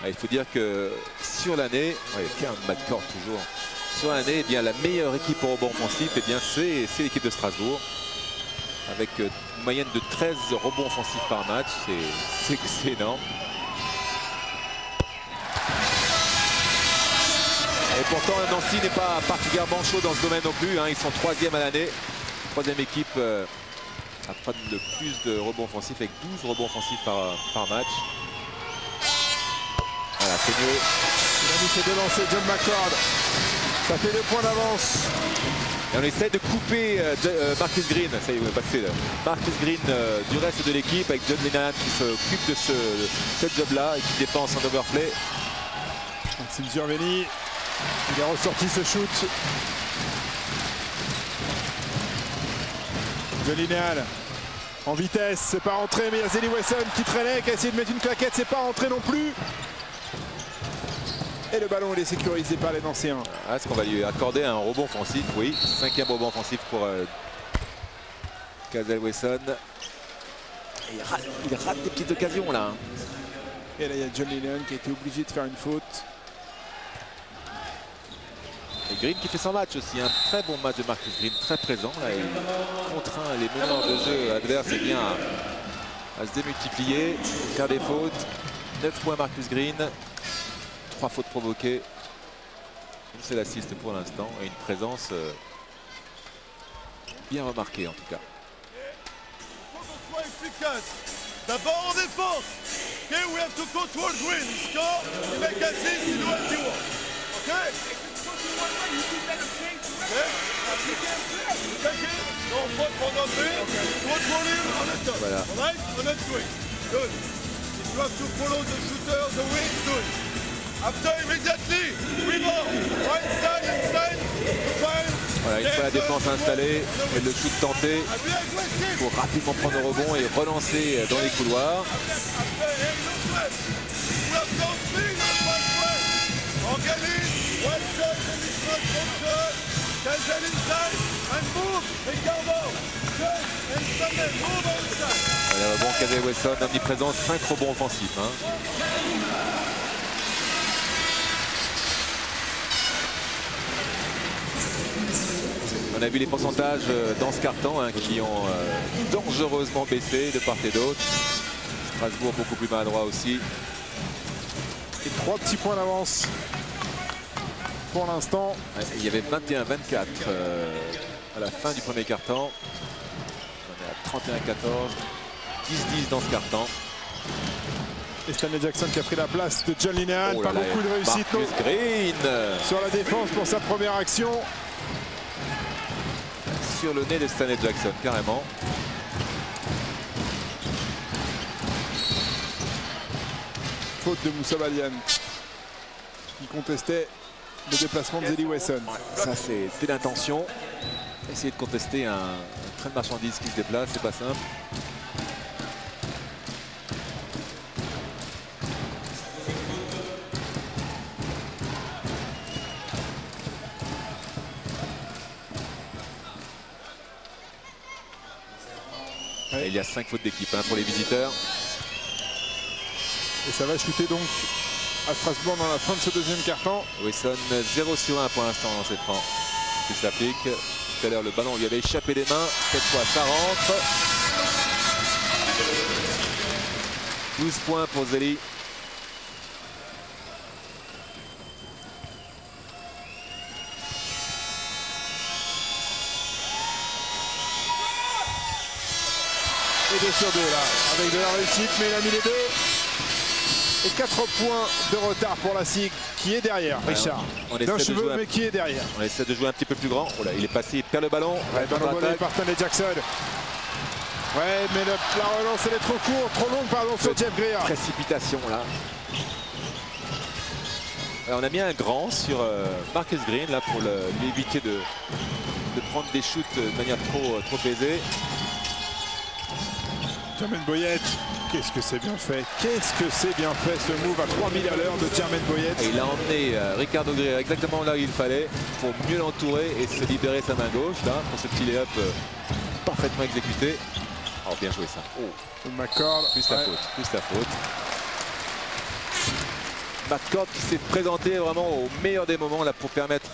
Il faut dire que sur l'année, Kern McCord toujours, sur l'année, eh bien la meilleure équipe au rebond offensif, eh bien c'est l'équipe de Strasbourg. Avec une moyenne de 13 rebonds offensifs par match, c'est énorme. Et pourtant Nancy n'est pas particulièrement chaud dans ce domaine non plus. Hein. Ils sont 3e à l'année, 3e équipe à prendre le plus de rebonds offensifs avec 12 rebonds offensifs par match. Voilà, c'est mieux. Il a mis ses deux lancers, John McCord. Ça fait 2 points d'avance. Et on essaie de couper Marcus Green, ça y est, on est passé là. Marcus Green du reste de l'équipe avec John Linehan qui s'occupe de ce job-là et qui dépense en overplay. Maxime Zurveni, il a ressorti ce shoot. John Lineal en vitesse, c'est pas rentré, mais il y a Zeli Wesson qui traînait, qui a essayé de mettre une claquette, c'est pas rentré non plus. Et le ballon il est sécurisé par les Nancéens. Est-ce qu'on va lui accorder un rebond offensif? Oui, 5e rebond offensif pour Kazel Wesson. Il rate des petites occasions là. Et là il y a John Linehan qui a été obligé de faire une faute. Et Green qui fait son match aussi, un très bon match de Marcus Green, très présent. Là, il contraint les meneurs de jeu adverses et bien à se démultiplier, faire des fautes. 9 points Marcus Green, 3 fautes provoquées. Une seule assist pour l'instant et une présence bien remarquée en tout cas. Soit efficace. D'abord en défense. Okay, we have to control Green. He score, he make assist, he do what he wants. Okay? Non, faute pour Nancy. Control him on the top. Voilà. Alright? On the swing. Good. If you have to follow the shooter, the wing, do it. After immediately, rebound. Right side, inside. Voilà, une fois la défense installée et le shoot tenté, il faut rapidement prendre le rebond et relancer dans les couloirs. Le rebond Casey Wesson, omniprésent, 5 rebonds offensifs. On a vu les pourcentages dans ce carton qui ont dangereusement baissé de part et d'autre. Strasbourg beaucoup plus maladroit aussi. Et 3 petits points d'avance pour l'instant. Il y avait 21-24 à la fin du premier carton. On est à 31-14, 10-10 dans ce carton. Et Stanley Jackson qui a pris la place de John Linehan. Oh là pas là, beaucoup de réussite Marcus Green sur la défense pour sa première action. sur le nez de Stanley Jackson, carrément. Faute de Moussa Badiane qui contestait le déplacement de Zeddy Wesson. Ça, c'est l'intention. Essayer de contester un train de marchandises qui se déplace, c'est pas simple. Et il y a 5 fautes d'équipe pour les visiteurs. Et ça va chuter donc à Strasbourg dans la fin de ce deuxième carton. Wesson 0 sur 1 pour l'instant dans cette francs. Il s'applique. Tout à l'heure le ballon lui avait échappé des mains. Cette fois ça rentre. 12 points pour Zeli. Et 2 sur 2 là, avec de la réussite, mais il a mis les deux. Et 4 points de retard pour la SIG qui est derrière, Richard. D'un cheveu, mais qui est derrière. On essaie de jouer un petit peu plus grand. Oh là, il est passé, il perd le ballon. Ouais, ballon volé par Stanley Jackson. Ouais, mais la relance elle est trop courte, trop longue, pardon, sur Jeff Greer. Précipitation là. Alors, on a mis un grand sur Marcus Green là pour l'éviter de prendre des shoots de manière trop aisée. Jermaine Boyette, qu'est-ce que c'est bien fait. Qu'est-ce que c'est bien fait ce move à 3000 à l'heure de Jermaine Boyette. Et il a emmené Ricardo Greer exactement là où il fallait pour mieux l'entourer et se libérer sa main gauche là pour ce petit lay-up parfaitement exécuté. Oh, bien joué ça. Oh. McCord. Plus la faute, plus la faute. McCord qui s'est présenté vraiment au meilleur des moments là pour permettre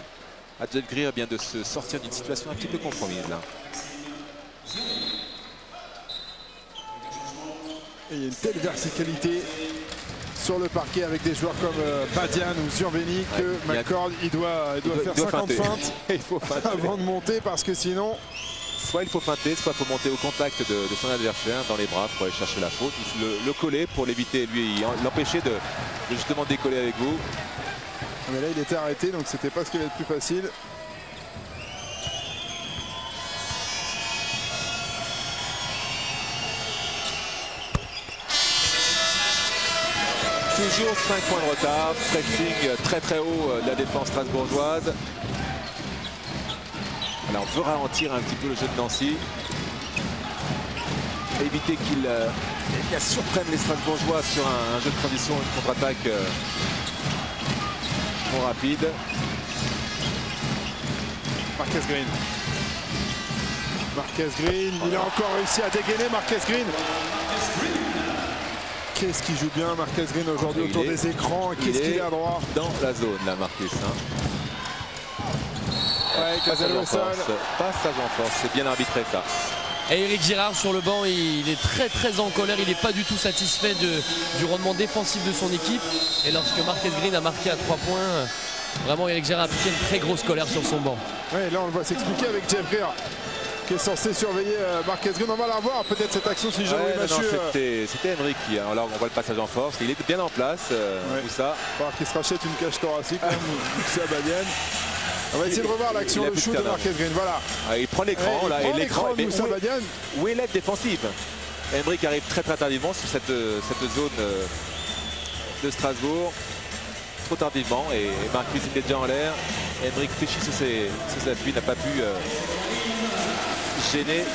à Jeff Greer bien de se sortir d'une situation un petit peu compromise là. Et il y a une telle verticalité sur le parquet avec des joueurs comme Badian ou Zurveni que McCord il doit faire 50 feintes il faut feinter avant de monter parce que sinon... Soit il faut feinter, soit il faut monter au contact de son adversaire dans les bras pour aller chercher la faute, le coller pour l'éviter, lui l'empêcher de justement décoller avec vous. Mais là il était arrêté donc c'était pas ce qui va être plus facile. Toujours 5 points de retard, pressing très haut de la défense strasbourgeoise. Alors on veut ralentir un petit peu le jeu de Nancy. Éviter qu'il surprenne les Strasbourgeois sur un jeu de transition, une contre-attaque trop rapide. Marcus Green. Marcus Green, il a encore réussi à dégainer Marcus Green. Qu'est-ce qu'il joue bien Marcus Green aujourd'hui autour des écrans. Qu'est-ce qu'il est à droit dans la zone là Marcus. Ouais, Casey Wesson. Passage en force, c'est bien arbitré ça. Et Eric Girard sur le banc, il est très en colère, il n'est pas du tout satisfait du rendement défensif de son équipe. Et lorsque Marcus Green a marqué à 3 points, vraiment Eric Girard a appliqué une très grosse colère sur son banc. Ouais, là on le voit s'expliquer avec Jeff Greer qui est censé surveiller Marcus Green. On va la revoir peut-être cette action si Jean-Louis Machu. C'était Emery qui, alors on voit le passage en force, il est bien en place, Moussa. Il va falloir qu'il se rachète une cage thoracique comme Moussa Badiane. On va essayer de revoir l'action, le shoot de Marcus Green, voilà. Il prend l'écran là, et l'écran, où est l'aide défensive? Emery qui arrive très tardivement sur cette zone de Strasbourg, trop tardivement, et Marcus il est déjà en l'air. Henrik Fechy sur ses appuis, n'a pas pu gêner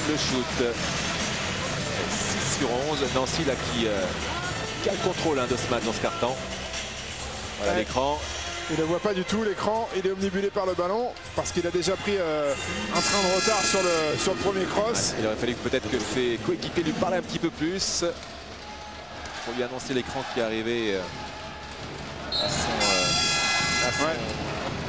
le shoot. 6 sur 11. Nancy là qui a le contrôle de ce match dans ce quart-temps. Voilà l'écran. Il ne voit pas du tout l'écran, il est omnibulé par le ballon parce qu'il a déjà pris un train de retard sur le premier cross. Il aurait fallu peut-être que ses coéquipiers lui parlent un petit peu plus pour lui annoncer l'écran qui est arrivé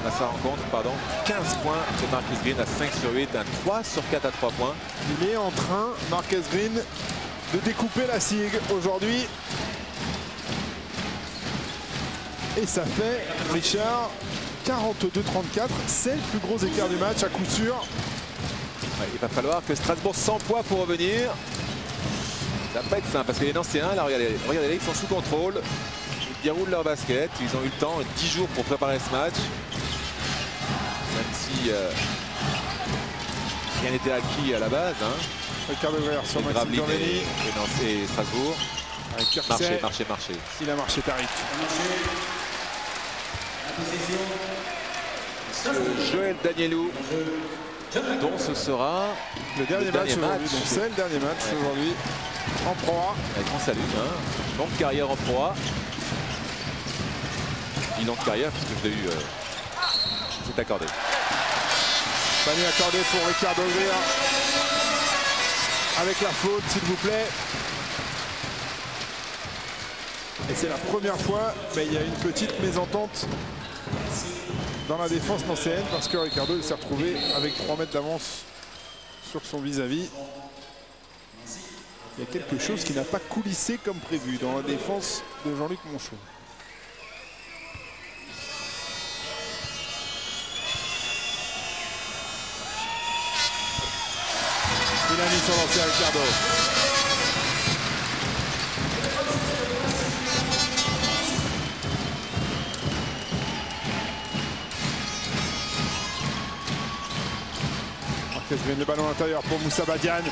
à sa rencontre. Pardon. 15 points de Marcus Green à 5 sur 8, un 3 sur 4 à 3 points. Il est en train, Marcus Green, de découper la SIG aujourd'hui. Et ça fait, Richard, 42-34. C'est le plus gros écart du match à coup sûr. Ouais, il va falloir que Strasbourg s'emploie pour revenir. Ça va pas être simple parce que les Nancéens, là, regardez, ils sont sous contrôle. Ils déroulent leur basket. Ils ont eu le temps, 10 jours pour préparer ce match. Même si rien n'était acquis à la base. Ricardo Greer sur Maxime Giorgini. Et Strasbourg. Marché. Il a marché, Tariq. Joël Danielou, dont ce sera le dernier match aujourd'hui. Donc c'est le dernier match aujourd'hui en Pro A. On salue, longue carrière en Pro A. Une longue carrière parce que je l'ai eu. C'est accordé. Panier accordé pour Ricardo Greer. Avec la faute, s'il vous plaît. Et c'est la première fois, mais il y a une petite mésentente dans la défense nancéenne parce que Ricardo s'est retrouvé avec 3 mètres d'avance sur son vis-à-vis. Il y a quelque chose qui n'a pas coulissé comme prévu dans la défense de Jean-Luc Monchot. Il a mis son lancer à Ricardo. Le ballon à l'intérieur pour Moussa Badiane.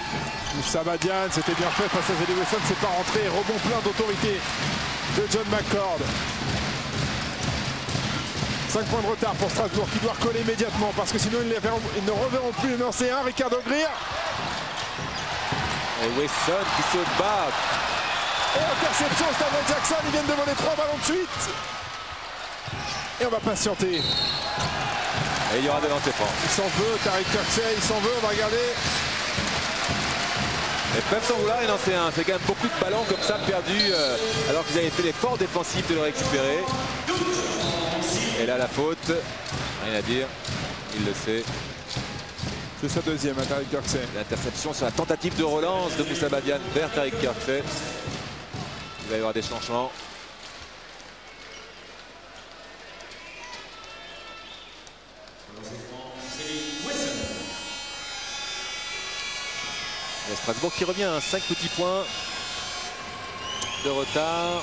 Moussa Badiane, c'était bien fait face à Zélie Wesson, c'est pas rentré. Rebond plein d'autorité de John McCord. 5 points de retard pour Strasbourg qui doit recoller immédiatement parce que sinon ils ne reverront plus les Nancéens. Ricardo Greer. Et Wesson qui se bat. Et interception, Stavron Jackson, ils viennent de voler 3 ballons de suite. Et on va patienter. Et il y aura des lancers francs. Il s'en veut, Tariq Kirksey, il s'en veut, on va regarder. Ils peuvent s'en vouloir les Nancéens. C'est quand même beaucoup de ballons comme ça perdus alors qu'ils avaient fait l'effort défensif de le récupérer. Et là la faute, rien à dire, il le sait. C'est sa deuxième à Tariq Kirksey. L'interception sur la tentative de relance de Moussa Badiane vers Tariq Kirksey. Il va y avoir des changements. Et Strasbourg qui revient à 5 petits points de retard.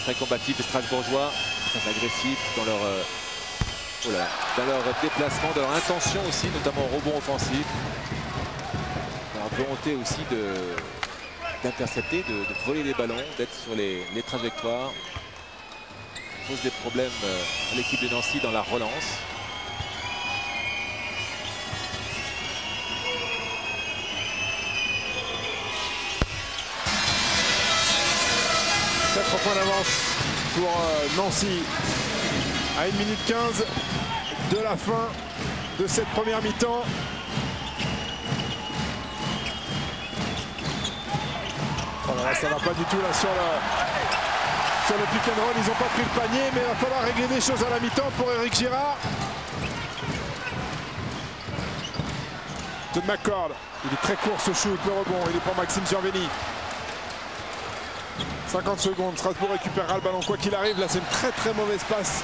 Très combatifs les Strasbourgeois, très agressifs dans leur, dans leur déplacement, dans leur intention aussi, notamment au rebond offensif. Leur volonté aussi d'intercepter, de voler les ballons, d'être sur les trajectoires. Ça pose des problèmes à l'équipe de Nancy dans la relance. Points d'avance pour Nancy à 1 minute 15 de la fin de cette première mi-temps. Voilà, ça va pas du tout là sur le pick and roll. Ils n'ont pas pris le panier, mais il va falloir régler des choses à la mi-temps pour Éric Girard. John McCord, il est très court ce shoot, le rebond, il est pour Maxime Giorgini. 50 secondes, Strasbourg récupérera le ballon quoi qu'il arrive. Là c'est une très mauvaise passe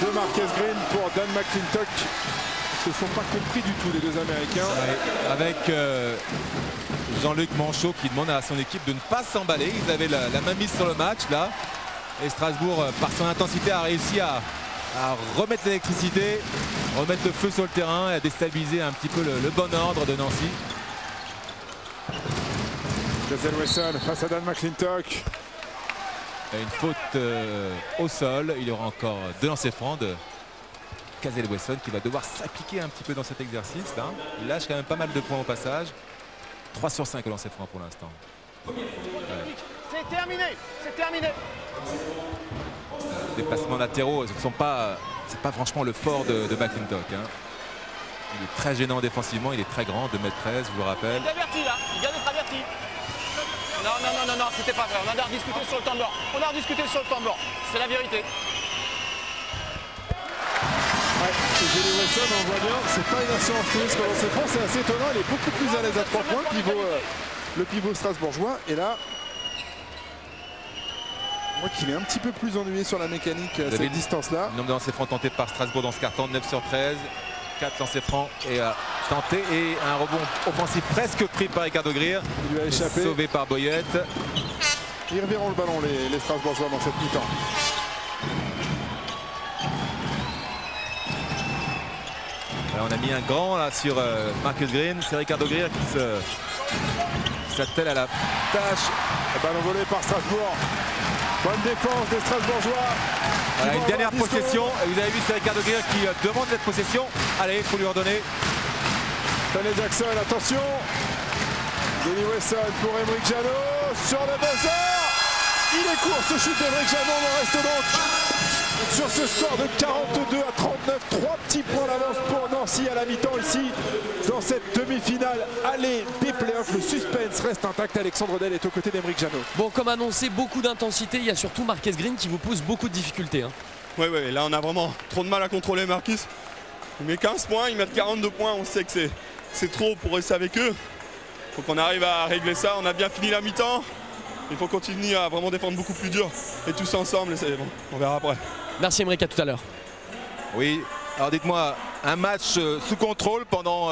de Marcus Green pour Dan McClintock. Ils ne se sont pas compris du tout les deux Américains. Ouais, avec Jean-Luc Monchot qui demande à son équipe de ne pas s'emballer. Ils avaient la main mise sur le match là. Et Strasbourg, par son intensité, a réussi à remettre l'électricité, remettre le feu sur le terrain et à déstabiliser un petit peu le bon ordre de Nancy. Denzel Wesson face à Dan McClintock. Une faute au sol. Il y aura encore 2 lancers francs de Casey Wesson qui va devoir s'appliquer un petit peu dans cet exercice là. Il lâche quand même pas mal de points au passage. 3 sur 5 au lancer franc pour l'instant. C'est terminé, c'est terminé. Déplacements latéraux, c'est pas franchement le fort de McClintock. Hein. Il est très gênant défensivement, il est très grand, 2,13 m, je vous le rappelle. Il est averti là, il vient d'être averti. Non, c'était pas vrai. On a rediscuté sur le temps de bord. On a rediscuté sur le temps de bord. C'est la vérité. Ouais, Jenny Wilson, on voit bien, c'est pas une assurance tennis comme on sait franc, c'est assez étonnant, il est beaucoup plus à l'aise à 3 points, le pivot strasbourgeois. Et là, on voit qu'il est un petit peu plus ennuyé sur la mécanique à cette distance-là. Le nombre de lancers francs tentés par Strasbourg dans ce carton, 9 sur 13. 4 lancers francs et tenté et un rebond offensif presque pris par Ricardo Greer. Il lui a échappé. Sauvé par Boyette. Ils reverront le ballon les Strasbourgeois dans cette mi-temps. On a mis un grand là sur Marcus Green. C'est Ricardo Greer qui s'attelle à la tâche. Le ballon volé par Strasbourg. Bonne défense des Strasbourgeois. Voilà, une dernière possession. Vous avez vu, c'est Ricardo Greer qui demande cette possession. Allez, il faut lui en donner. Stanley Jackson, attention. Jenny Wesson pour Émeric Janot. Sur le buzzer. Il est court ce shoot d'Émeric Janot. On reste donc sur ce score de 42 à 39. 3 petits points d'avance pour Nancy à la mi-temps ici. Dans cette demi-finale aller des playoffs. Le suspense reste intact. Alexandre Delle est aux côtés d'Émeric Janot. Bon, comme annoncé, beaucoup d'intensité. Il y a surtout Marcus Green qui vous pose beaucoup de difficultés. Hein. Ouais, là on a vraiment trop de mal à contrôler Marcus. Il met 15 points, il met 42 points. On sait que c'est trop pour rester avec eux. Il faut qu'on arrive à régler ça. On a bien fini la mi-temps. Il faut continuer à vraiment défendre beaucoup plus dur. Et tous ensemble, c'est bon. On verra après. Merci Émeric, à tout à l'heure. Oui, alors dites-moi, un match sous contrôle pendant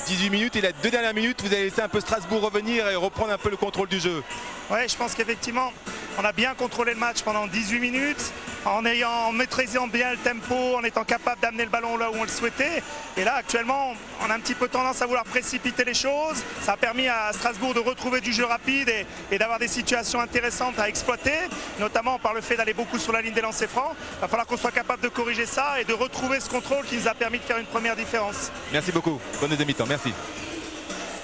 18 minutes et les 2 dernières minutes, vous avez laissé un peu Strasbourg revenir et reprendre un peu le contrôle du jeu. Ouais, je pense qu'effectivement, on a bien contrôlé le match pendant 18 minutes, en maîtrisant bien le tempo, en étant capable d'amener le ballon là où on le souhaitait. Et là, actuellement, on a un petit peu tendance à vouloir précipiter les choses. Ça a permis à Strasbourg de retrouver du jeu rapide et d'avoir des situations intéressantes à exploiter, notamment par le fait d'aller beaucoup sur la ligne des lancers francs. Il va falloir qu'on soit capable de corriger ça et de retrouver ce contrôle qui nous a permis de faire une première différence. Merci beaucoup. Bonne deuxième mi-temps. Merci.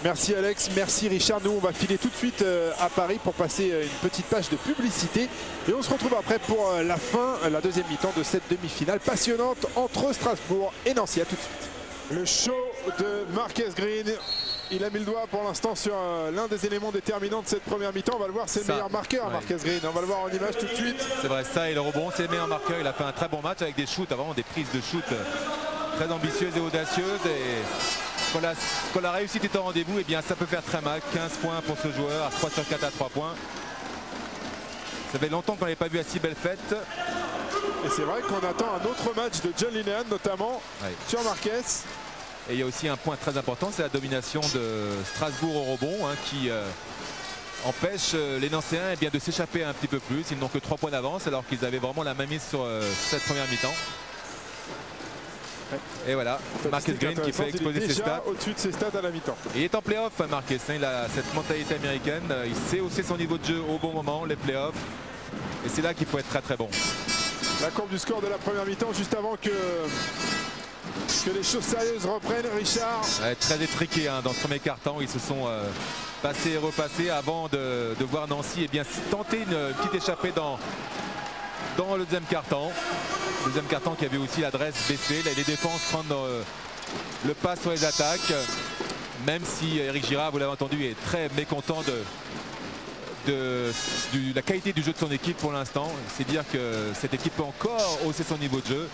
Merci Alex, merci Richard. Nous on va filer tout de suite à Paris pour passer une petite page de publicité. Et on se retrouve après pour la fin, la deuxième mi-temps de cette demi-finale passionnante entre Strasbourg et Nancy. À tout de suite. Le show de Marcus Green. Il a mis le doigt pour l'instant sur l'un des éléments déterminants de cette première mi-temps. On va le voir, c'est le meilleur marqueur, ouais. Marcus Green. On va le voir en image tout de suite. C'est vrai, ça et le rebond, c'est le meilleur marqueur. Il a fait un très bon match avec des shoots, vraiment des prises de shoot très ambitieuses et audacieuses. Et quand la réussite est au rendez-vous, eh bien ça peut faire très mal. 15 points pour ce joueur, à 3 sur 4 à 3 points. Ça fait longtemps qu'on n'avait pas vu à si belle fête. Et c'est vrai qu'on attend un autre match de John Linehan, notamment sur Marquez. Et il y a aussi un point très important, c'est la domination de Strasbourg au rebond, qui empêche les Nancéens eh bien, de s'échapper un petit peu plus. Ils n'ont que 3 points d'avance alors qu'ils avaient vraiment la main mise sur cette première mi-temps. Et voilà, Marcus Green qui fait exploser ses stats. Au-dessus de ses stats à la mi-temps. Il est en play-off, Marcus. Il a cette mentalité américaine. Il sait hausser son niveau de jeu au bon moment, les play-offs. Et c'est là qu'il faut être très très bon. La courbe du score de la première mi-temps, juste avant que les choses sérieuses reprennent, Richard. Ouais, très étriqué dans ce premier quart-temps. Ils se sont passés et repassés avant de voir Nancy tenter une petite échappée dans le deuxième quart-temps. Deuxième quart-temps qui avait aussi l'adresse baissée. Là, les défenses prennent le pas sur les attaques. Même si Éric Girard, vous l'avez entendu, est très mécontent de la qualité du jeu de son équipe pour l'instant. C'est dire que cette équipe peut encore hausser son niveau de jeu.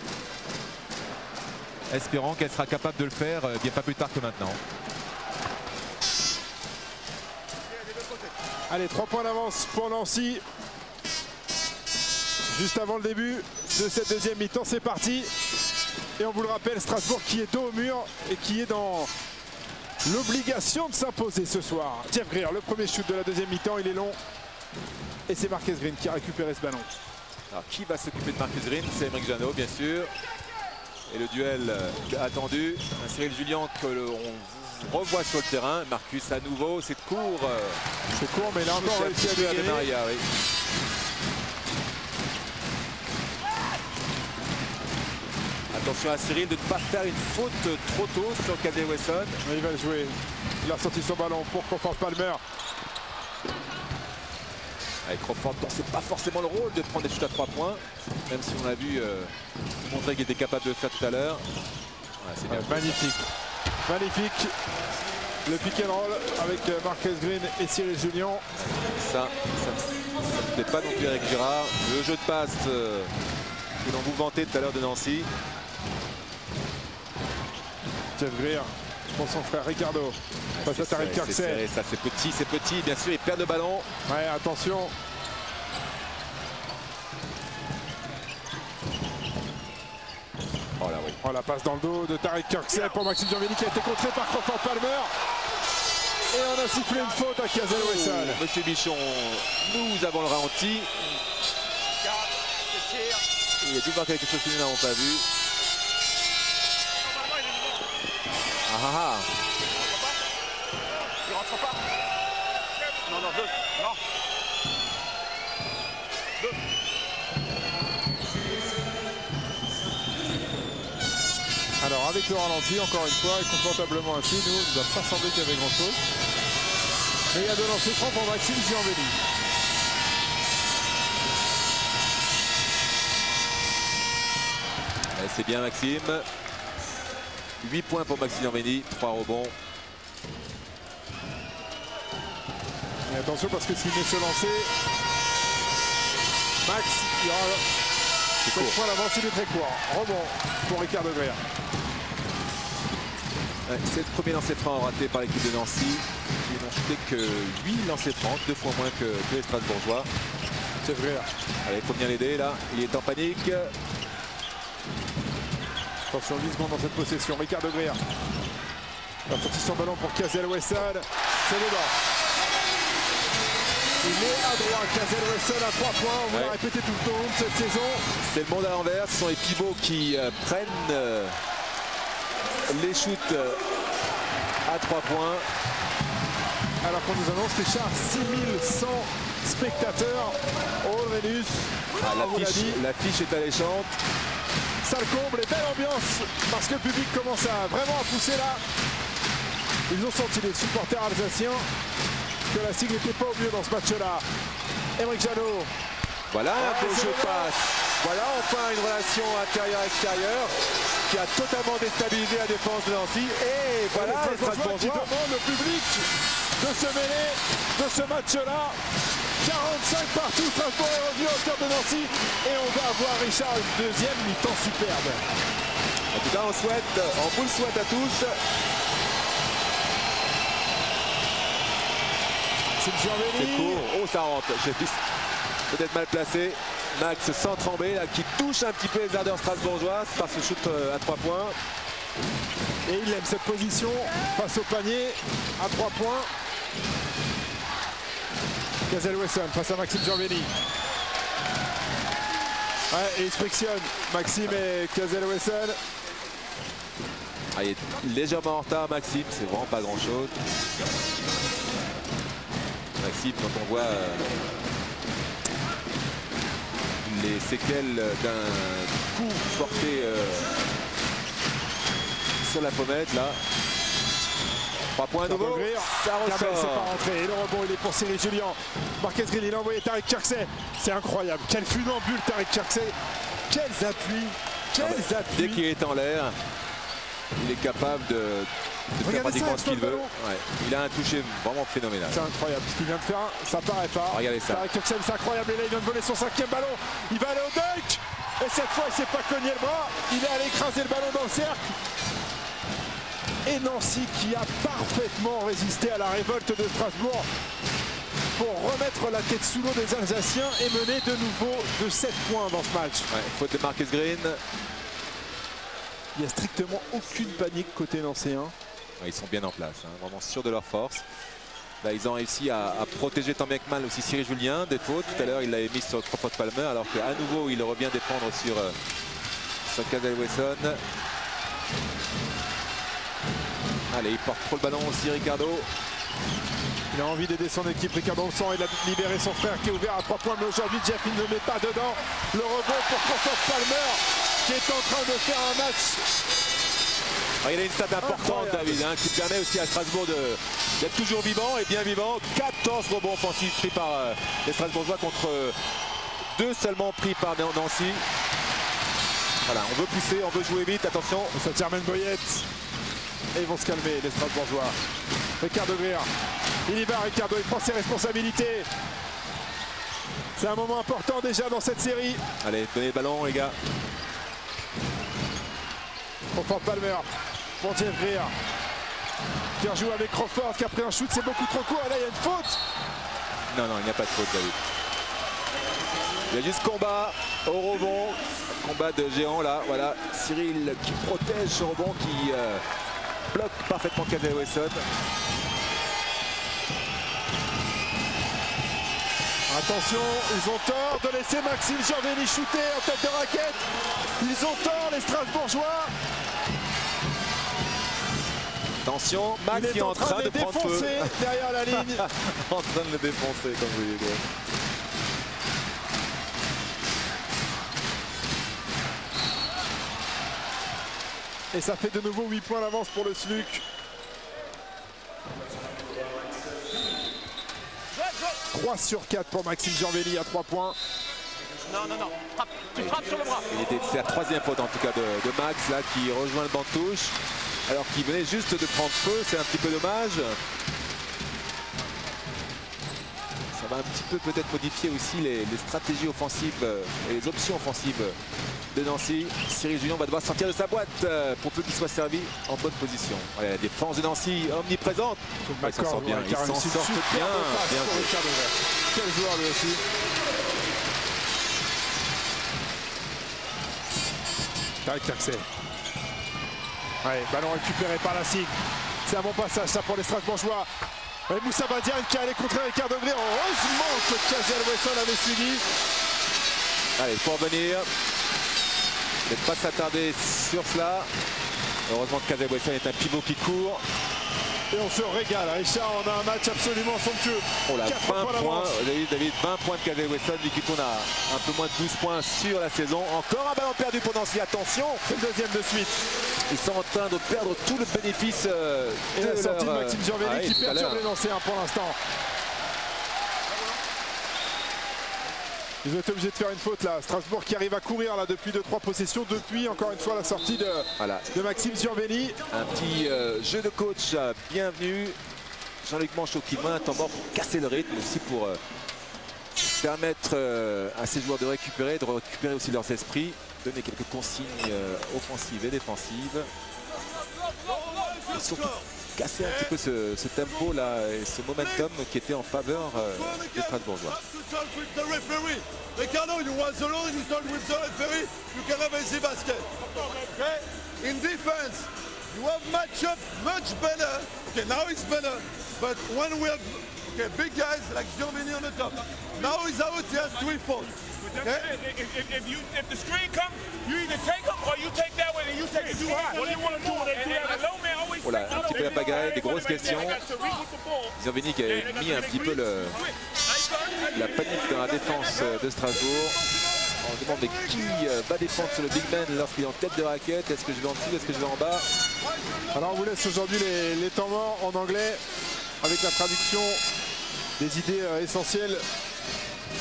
Espérant qu'elle sera capable de le faire bien pas plus tard que maintenant. Allez, 3 points d'avance pour Nancy. Juste avant le début de cette deuxième mi-temps, c'est parti. Et on vous le rappelle, Strasbourg qui est dos au mur et qui est dans l'obligation de s'imposer ce soir. Jeff Greer, le premier shoot de la deuxième mi-temps, il est long. Et c'est Marcus Green qui a récupéré ce ballon. Alors qui va s'occuper de Marcus Green? C'est Émeric Janot, bien sûr. Et le duel attendu. Cyril Julien que on revoit sur le terrain. Marcus à nouveau, c'est court. C'est court, mais il a encore réussi à dégager. Attention à Cyril de ne pas faire une faute trop tôt sur Casey Wesson. Il va jouer. Il a sorti son ballon pour Crawford Palmer. Avec Crawford, c'est pas forcément le rôle de prendre des shoots à 3 points, même si on a vu montrer qu'il était capable de le faire tout à l'heure. Ouais, c'est bien. Magnifique. Magnifique. Le pick and roll avec Marquez Green et Cyril Julien. Ça ne plaît pas non plus avec Girard. Le jeu de passe que l'on vous vantait tout à l'heure de Nancy. Jeff Greer pour son frère Ricardo. Face à Tariq Kirksey. Ça c'est petit, bien sûr, il perd le ballon. Ouais, attention. Oh là oui. Oh, la passe dans le dos de Tariq Kirksey pour Maxime Gianvelli qui a été contré par Crawford Palmer. Et on a sifflé une faute à Casey Wesson. Monsieur Bichon, nous avons le ralenti. Il a dû voir quelque chose que nous n'avons pas vu. Il rentre pas. Non, 2. Non. 2. Alors avec le ralenti, encore une fois, et confortablement ainsi, nous n'a pas semblé qu'il y avait grand chose. Mais il y a de lancers francs pour Maxime Gianvelli. C'est bien Maxime. 8 points pour Maxime Gianvelli, 3 rebonds. Et attention parce que s'il met ce lancer, Max, il y aura 7 points d'avance, il est très court. Rebond pour Ricardo Greer. C'est le premier lancer franc raté par l'équipe de Nancy. Ils n'ont shooté que 8 lancers francs, 2 fois moins que les Strasbourgeois. C'est vrai. Allez, il faut bien l'aider là. Il est en panique. Attention, 8 secondes dans cette possession. Ricardo Greer. La sortie son ballon pour Casey Wesson. C'est dedans. Il est à droite. Casey Wesson à 3 points. On va la répéter tout le long de cette saison. C'est le monde à l'envers. Ce sont les pivots qui prennent les shoots à 3 points. Alors qu'on nous annonce, Richard, 6100 spectateurs au Vénus. L'affiche est alléchante. Ça le comble et belle ambiance parce que le public commence vraiment à pousser là. Ils ont senti les supporters alsaciens que la SIG n'était pas au mieux dans ce match-là. Émeric Janot. Voilà un beau jeu de passe. Voilà enfin une relation intérieure-extérieure qui a totalement déstabilisé la défense de Nancy. Et voilà les Strasbourgeois qui demandent au public de se mêler de ce match-là. 45 partout, Strasbourg est revenu au cœur de Nancy et on va avoir Richard une deuxième mi-temps superbe. En tout cas, on vous le souhaite à tous. C'est Gianvelli. court. Oh, ça rentre. J'ai vu peut-être mal placé. Max sans trembler, là, qui touche un petit peu les ardeurs strasbourgeoises par ce shoot à 3 points. Et il aime cette position face au panier à 3 points. Casey Wesson face à Maxime Gianvelli. Ouais, et il se frictionne. Maxime et Casey Wesson. Ah, il est légèrement en retard, Maxime. C'est vraiment pas grand-chose. Maxime, quand on voit les séquelles d'un coup porté sur la pommette, là. 3 points à nouveau, ça ressort. C'est pas rentré. Et le rebond, il est pour Cyril Julien. Marquez Green, il a envoyé Tariq Kirksey. C'est incroyable. Quel funambule Tariq Kirksey. Quels appuis. Quels appuis. Dès qu'il est en l'air, il est capable de faire pratiquement ce qu'il veut. Ouais. Il a un toucher vraiment phénoménal. C'est incroyable. Ce qu'il vient de faire, ça paraît pas. Regardez ça. Tariq Kirksey, c'est incroyable. Et là, il vient de voler son 5e ballon. Il va aller au dunk. Et cette fois, il ne s'est pas cogné le bras. Il est allé écraser le ballon dans le cercle. Et Nancy qui a parfaitement résisté à la révolte de Strasbourg pour remettre la tête sous l'eau des Alsaciens et mener de nouveau de 7 points dans ce match. Ouais, faute de Marquez Green. Il n'y a strictement aucune panique côté nancéen. Ouais, ils sont bien en place, hein, vraiment sûrs de leur force. Là, ils ont réussi à protéger tant bien que mal aussi Cyril Julien des fautes. Tout à l'heure, il l'avait mis sur Crawford Palmer alors qu'à nouveau, il revient défendre sur Casey Wesson. Allez, il porte trop le ballon aussi, Ricardo. Il a envie d'aider son équipe. Ricardo Olson, il a libéré son frère qui est ouvert à 3 points. Mais aujourd'hui, Jeff, il ne met pas dedans. Le rebond pour Crawford Palmer qui qui est en train de faire un match. Il a une stat importante, David, qui permet aussi à Strasbourg d'être toujours vivant et bien vivant. 14 rebonds offensifs pris par les Strasbourgeois contre 2 seulement pris par Nancy. Voilà, on veut pousser, on veut jouer vite, attention. Ça tire même Boyette. Et ils vont se calmer, les Strasbourgeois. Ricardo Greer, il y va, Ricardo, il prend ses responsabilités. C'est un moment important déjà dans cette série. Allez, donnez le ballon, les gars. Pour Fort Palmer, pour Jeff Greer, qui rejoue avec Crawford, qui a pris un shoot, c'est beaucoup trop court. Et là, il y a une faute. Non, il n'y a pas de faute, David. Il y a juste combat au rebond. Combat de géant, là. Voilà, Cyril qui protège ce rebond, qui bloque parfaitement Casey Wesson. Attention, ils ont tort de laisser Maxime Giorvelli shooter en tête de raquette. Ils ont tort, les Strasbourgeois. Attention, Max il est en train de prendre feu. défoncer derrière la ligne. En train de le défoncer, comme vous dites. Et ça fait de nouveau 8 points d'avance pour le SLUC. 3 sur 4 pour Maxime Giorvelli à 3 points. Non. Frappe. Tu frappes sur le bras. C'est la 3e faute en tout cas de Max là qui rejoint le banc de touche. Alors qu'il venait juste de prendre feu, c'est un petit peu dommage. Ça va un petit peu peut-être modifier aussi les stratégies offensives et les options offensives de Nancy. Cyril Julien va devoir sortir de sa boîte pour peu qu'il soit servi en bonne position. Voilà, la défense de Nancy omniprésente. Ils s'en sortent bien, ils s'en sortent bien. Quel joueur lui aussi. Tarek Taxé. Ouais, ballon récupéré par la SIG. C'est un bon passage ça pour les Strasbourgeois. Et Moussa Badian qui allait contrer Ricardo Greer. Heureusement que Casey Wesson avait suivi. Allez, pour revenir. Ne pas s'attarder sur cela. Heureusement que Casey Wesson est un pivot qui court. Et on se régale, Richard, on a un match absolument somptueux. Oh là, 20 points, David, 20 points de Casey Wesson, lui qui tourne à un peu moins de 12 points sur la saison. Encore un ballon perdu pour Nancy, attention. C'est le deuxième de suite. Ils sont en train de perdre tout le bénéfice et la sortie de Maxime Giorvelli qui perturbe les Nancéens pour l'instant. Ils ont été obligés de faire une faute là. Strasbourg qui arrive à courir là depuis 2-3 possessions. Depuis encore une fois la sortie de Maxime Giorvelli. Un petit jeu de coach bienvenu. Jean-Luc Manchot qui met un temps mort pour casser le rythme aussi pour permettre à ces joueurs de récupérer aussi leurs esprits, donner quelques consignes offensives et défensives. Et surtout casser un petit peu ce tempo là et ce momentum qui était en faveur des Strasbourgeois. Ricardo, you was alone, you talk with the referee, you can have easy basket. Okay? In defense, you have matchup much better. Okay, now it's better. But when we have big guys like Giorvelli on the top, now he's out, he has 3 faults. Okay? If the screen comes, you either take them or you take that way and you take it too high. What do you want to do when they do that? The low man always Voilà, un petit peu la pagaille, des grosses questions. Giorvelli qui avait mis un petit peu la panique dans la défense de Strasbourg. On se demande mais qui va défendre sur le big man lorsqu'il est en tête de raquette. Est-ce que je vais en dessous, est-ce que je vais en bas? Alors on vous laisse aujourd'hui les temps morts en anglais avec la traduction des idées essentielles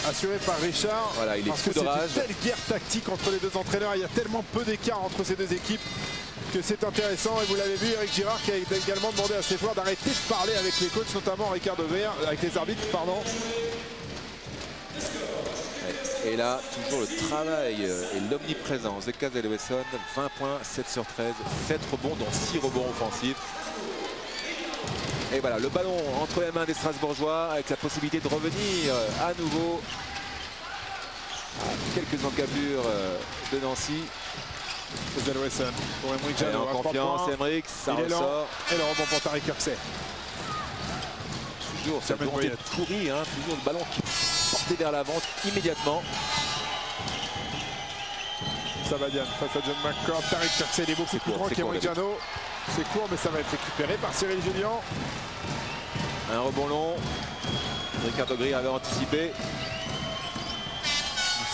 assurées par Richard. Voilà, il est fou de c'est rage. une telle guerre tactique entre les deux entraîneurs. Il y a tellement peu d'écart entre ces deux équipes que c'est intéressant. Et vous l'avez vu, Eric Girard qui a également demandé à ses joueurs d'arrêter de parler avec les coachs, notamment Ricardo Greer, avec les arbitres, pardon. Et là, toujours le travail et l'omniprésence de Casey Wesson. 20 points, 7 sur 13, 7 rebonds, dont 6 rebonds offensifs. Et voilà, le ballon entre les mains des Strasbourgeois avec la possibilité de revenir à nouveau à quelques encablures de Nancy. Casey Wesson pour Emric Jano. En confiance, Emric, ça ressort. Et le rebond pour Tarek Taxé. Toujours cette volonté de courir, toujours le ballon qui est porté vers l'avant immédiatement. Savadian face à John McCord. Tarek Taxé, il est beaucoup plus grand qu'Emric Jano. C'est court, mais ça va être récupéré par Cyril Julien. Un rebond long. Ricardo Greer avait anticipé.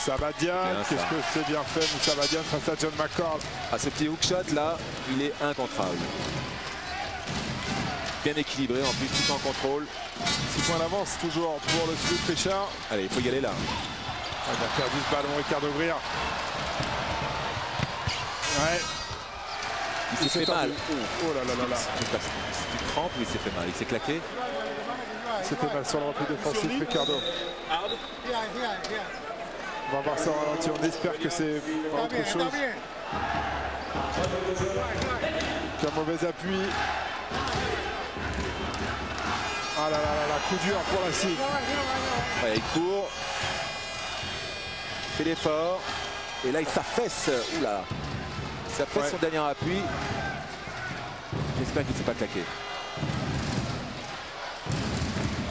Sabadian, qu'est-ce que c'est bien fait, Sabadian face à John McCord. Ah, ce petit hookshot là, il est incontrable. Bien équilibré, en plus tout en contrôle. 6 points d'avance toujours pour le Sud Richard. Allez, il faut y aller là. Il a perdu ce ballon, Ricardo Greer. Ouais. Il s'est fait mal. Oh là là là là. C'est une crampe ou il s'est fait mal? Il s'est claqué? C'était mal sur le repli défensif, Ricardo. On va voir ça au ralenti, on espère que c'est pas autre chose qu'un mauvais appui. Ah là là là là, coup dur pour la SIG. Ouais, il court, il fait l'effort, et là il s'affaisse. Oula, il s'affaisse son dernier appui. J'espère qu'il ne s'est pas claqué.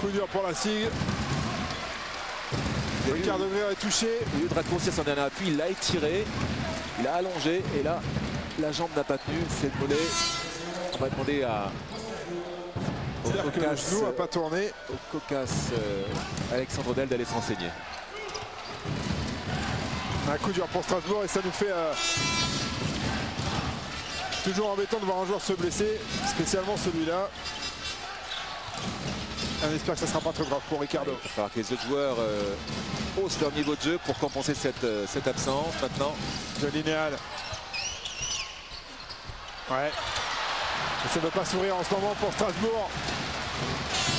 Coup dur pour la SIG. Ricardo Greer est touché. Au lieu de raccourcir son dernier appui, il l'a étiré, il a allongé, et là la jambe n'a pas tenu, c'est le mollet. On va demander au cocasse, le genou n'a pas tourné. Au cocasse Alexandre Del d'aller s'enseigner. Un coup dur pour Strasbourg et ça nous fait toujours embêtant de voir un joueur se blesser, spécialement celui-là. On espère que ça ne sera pas trop grave pour Ricardo. Il va falloir que les autres joueurs haussent leur niveau de jeu pour compenser cette absence maintenant. Linéal. Ouais. Et ça ne veut pas sourire en ce moment pour Strasbourg.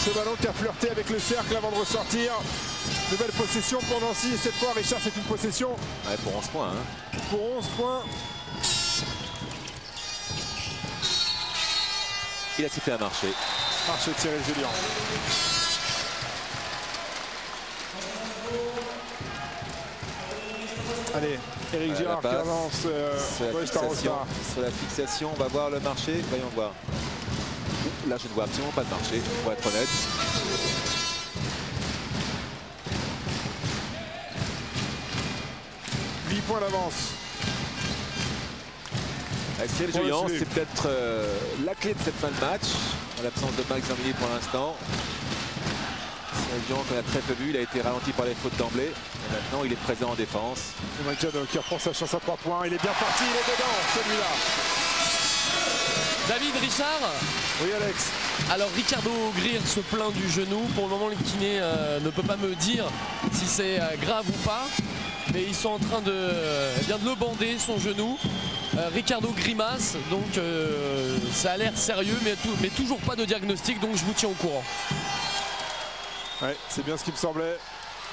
Ce ballon qui a flirté avec le cercle avant de ressortir. Nouvelle possession pour Nancy. Et cette fois, Richard, c'est une possession. Ouais, pour 11 points. Hein. Pour 11 points. Il a sifflé à marcher. Marche de Thierry Julien. Allez, Eric Girard qui avance sur la fixation, on va voir le marché, voyons voir. Là je ne vois absolument pas de marché, pour être honnête. Points d'avance. Cyril Julien, c'est peut-être la clé de cette fin de match, en l'absence de Max Zambini pour l'instant. Cyril Julien qu'on a très peu vu, il a été ralenti par les fautes d'emblée. Et maintenant il est présent en défense. Maggiano qui reprend sa chance à 3 points, il est bien parti, il est dedans celui-là. David, Richard. Oui Alex. Alors Ricardo Greer se plaint du genou. Pour le moment le kiné ne peut pas me dire si c'est grave ou pas. Mais ils sont en train de le bander, son genou. Ricardo grimace, donc ça a l'air sérieux, mais toujours pas de diagnostic, donc je vous tiens au courant. Ouais, c'est bien ce qui me semblait.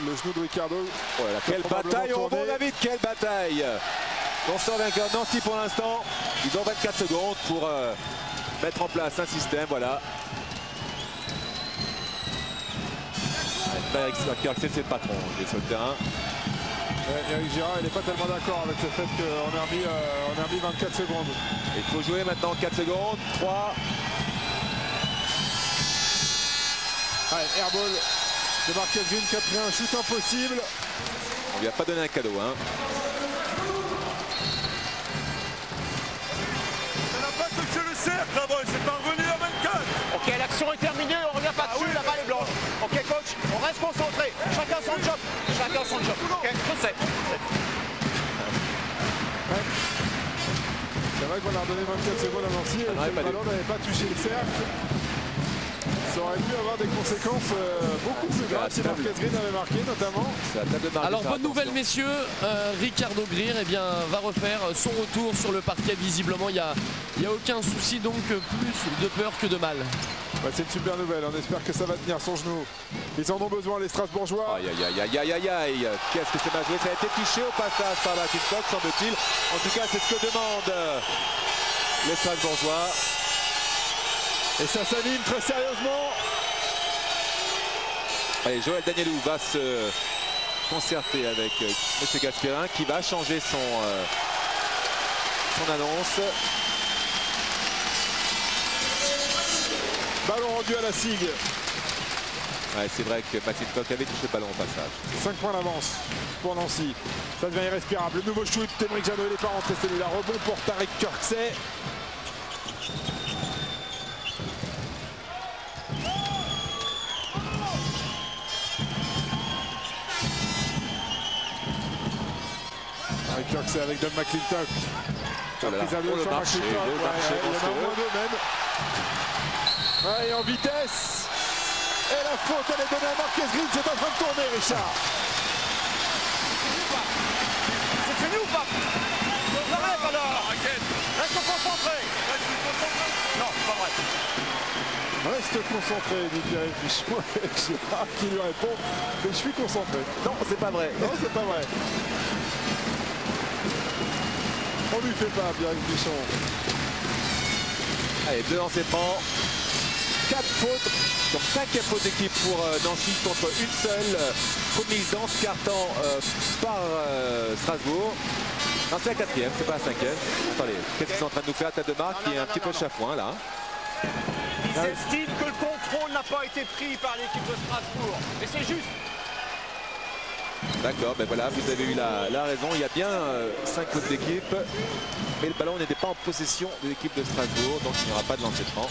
Le genou de Ricardo. Voilà, quelle bataille, au bon David, quelle bataille. On sort vainqueur Nancy pour l'instant. Ils ont 24 secondes pour mettre en place un système, voilà. Axel, c'est le patron, il est sur le terrain. Eric Girard, il n'est pas tellement d'accord avec le fait qu'on a remis 24 secondes. Il faut jouer maintenant 4 secondes. 3. Allez, airball de Marquez Green qui a pris un shoot impossible. On lui a pas donné un cadeau. Hein. Ça n'a pas touché le cercle là-bas, c'est parvenu à 24. Ok, l'action est terminée, on revient pas dessus, la balle est blanche. Ok coach, on reste concentré, chacun son job. Chacun son job. Ok, je sais. C'est vrai qu'on a redonné 24 secondes à Nancy et le ballon n'avait pas touché le cercle. Ça aurait pu avoir des conséquences beaucoup plus graves si Marquez Green avait marqué notamment. Alors bonne nouvelle messieurs, Ricardo Greer va refaire son retour sur le parquet visiblement. Il n'y a aucun souci, donc plus de peur que de mal. Ouais, c'est une super nouvelle, on espère que ça va tenir son genou. Ils en ont besoin les Strasbourgeois. Aïe aïe aïe aïe aïe aïe. Qu'est-ce que c'est mal joué, ça a été touché au passage par la Kincock semble-t-il. En tout cas c'est ce que demandent les Strasbourgeois. Et ça s'anime très sérieusement. Allez, Joël Danielou va se concerter avec M. Gasperin qui va changer son annonce. Ballon rendu à la SIG. Ouais, c'est vrai que Maxime Koch avait touché le ballon au passage. 5 points d'avance pour Nancy. Ça devient irrespirable. Le nouveau shoot, Temric Jano, il n'est pas rentré celui-là. Rebond pour Tarek Kirksey. Avec Kirksey avec Don McClintock. Oh là là. Prise à deux Oh, le sur marché, McClintock. le marché Il y en a monstrueux. moins deux même. Ouais, et en vitesse. Et la faute, elle est donnée à Marquez Green. C'est en train de tourner, Richard. C'est fini ou pas? Arrête alors. Reste concentré. Non, c'est pas vrai. Reste concentré, dit Pierre Pichon avec Gérard qui lui répond. Mais je suis concentré. Non, c'est pas vrai. Non, c'est pas vrai. On lui fait pas, Pierre Pichon. Allez, 2 lancers francs. 4 fautes. Donc 5e faute d'équipe pour Nancy contre une seule commise dans ce carton par Strasbourg. Non, c'est la 4e, c'est pas la 5e. Attendez, qu'est-ce qu'ils sont en train de nous faire? Tête de marque qui est un petit peu chafouin là. Ils estiment que le contrôle n'a pas été pris par l'équipe de Strasbourg. Et c'est juste. D'accord, ben voilà, vous avez eu la raison. Il y a bien 5 fautes d'équipe. Mais le ballon n'était pas en possession de l'équipe de Strasbourg. Donc il n'y aura pas de lancer franc.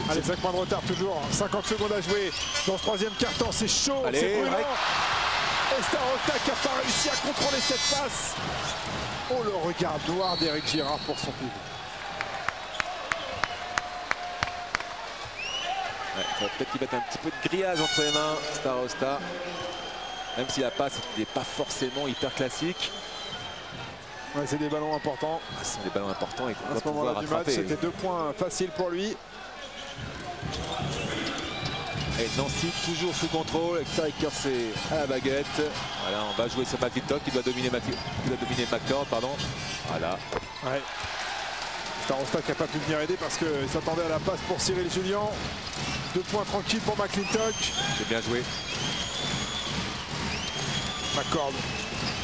Allez, 5 points de retard toujours. 50 secondes à jouer dans ce 3e quart-temps. C'est chaud, Allez, c'est brûlant. ouais. Et Starosta qui n'a pas réussi à contrôler cette passe. Oh, le regard noir d'Éric Girard pour son pivot. Ouais, il va peut-être qu'il mette un petit peu de grillage entre les mains, Starosta. Même si la passe n'est pas forcément hyper classique. Ouais, c'est des ballons importants. Ce sont des ballons importants et qu'on À va ce moment-là pouvoir du match, rattraper. c'était 2 points faciles pour lui. Et Nancy toujours sous contrôle avec Tariq Kirksey à la baguette. Voilà, on va jouer sur McClintock qui doit dominer McCord, pardon. Voilà. Ouais. Starosta qui n'a pas pu venir aider parce qu'il s'attendait à la passe pour Cyril Julien. 2 points tranquilles pour McClintock. C'est bien joué. McCord.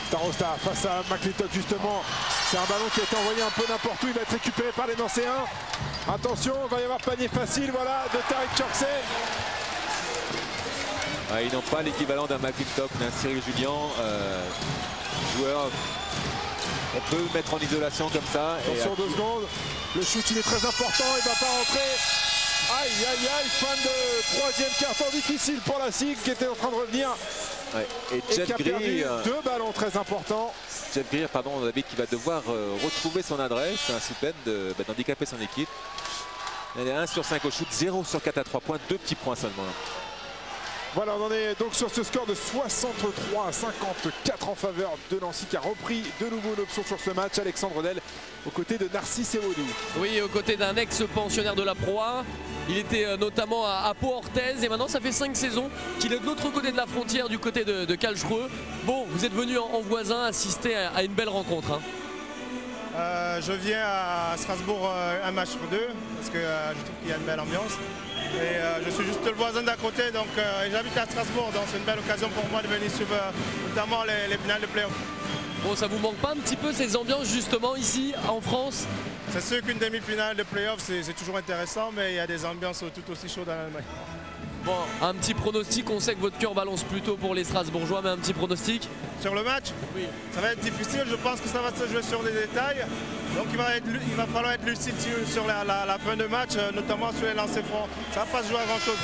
Starosta face à McClintock justement. C'est un ballon qui a été envoyé un peu n'importe où. Il va être récupéré par les Nancéens. Attention, il va y avoir panier facile, voilà, de Tariq Kirksey. Ouais, ils n'ont pas l'équivalent d'un McClintock, d'un Cyril Julien. Joueur, on peut le mettre en isolation comme ça. Attention, 2 secondes. Le shoot, il est très important. Il ne va pas rentrer. Aïe, aïe, aïe. Fin de 3e quart-temps difficile pour la SIG qui était en train de revenir. Ouais. Et Et Jeff qui a perdu Greer, 2 ballons très importants. Jeff Greer, pardon, David, qui va devoir retrouver son adresse. C'est un peine d'handicaper son équipe. Il y a 1 sur 5 au shoot, 0 sur 4 à 3 points, 2 petits points seulement. Voilà, on en est donc sur ce score de 63 à 54 en faveur de Nancy qui a repris de nouveau une option sur ce match. Alexandre Del aux côtés de Narcisse Ewonou. Oui, aux côtés d'un ex-pensionnaire de la Pro A. Il était notamment à Pau-Orthez et maintenant ça fait 5 saisons qu'il est de l'autre côté de la frontière, du côté de Calchereux. Bon, vous êtes venu en voisin assister à une belle rencontre. Hein. Je viens à Strasbourg un match sur 2 parce que je trouve qu'il y a une belle ambiance. Et je suis juste le voisin d'à côté, donc j'habite à Strasbourg, donc c'est une belle occasion pour moi de venir suivre notamment les finales de play-off. Bon, ça vous manque pas un petit peu ces ambiances justement ici en France? C'est sûr qu'une demi-finale de play-off c'est toujours intéressant, mais il y a des ambiances tout aussi chaudes en Allemagne. Bon, un petit pronostic, on sait que votre cœur balance plutôt pour les Strasbourgeois, mais un petit pronostic? Sur le match, oui. Ça va être difficile, je pense que ça va se jouer sur des détails. Donc il va falloir être lucide sur la fin de match, notamment sur les lancers francs. Ça ne va pas se jouer à grand chose.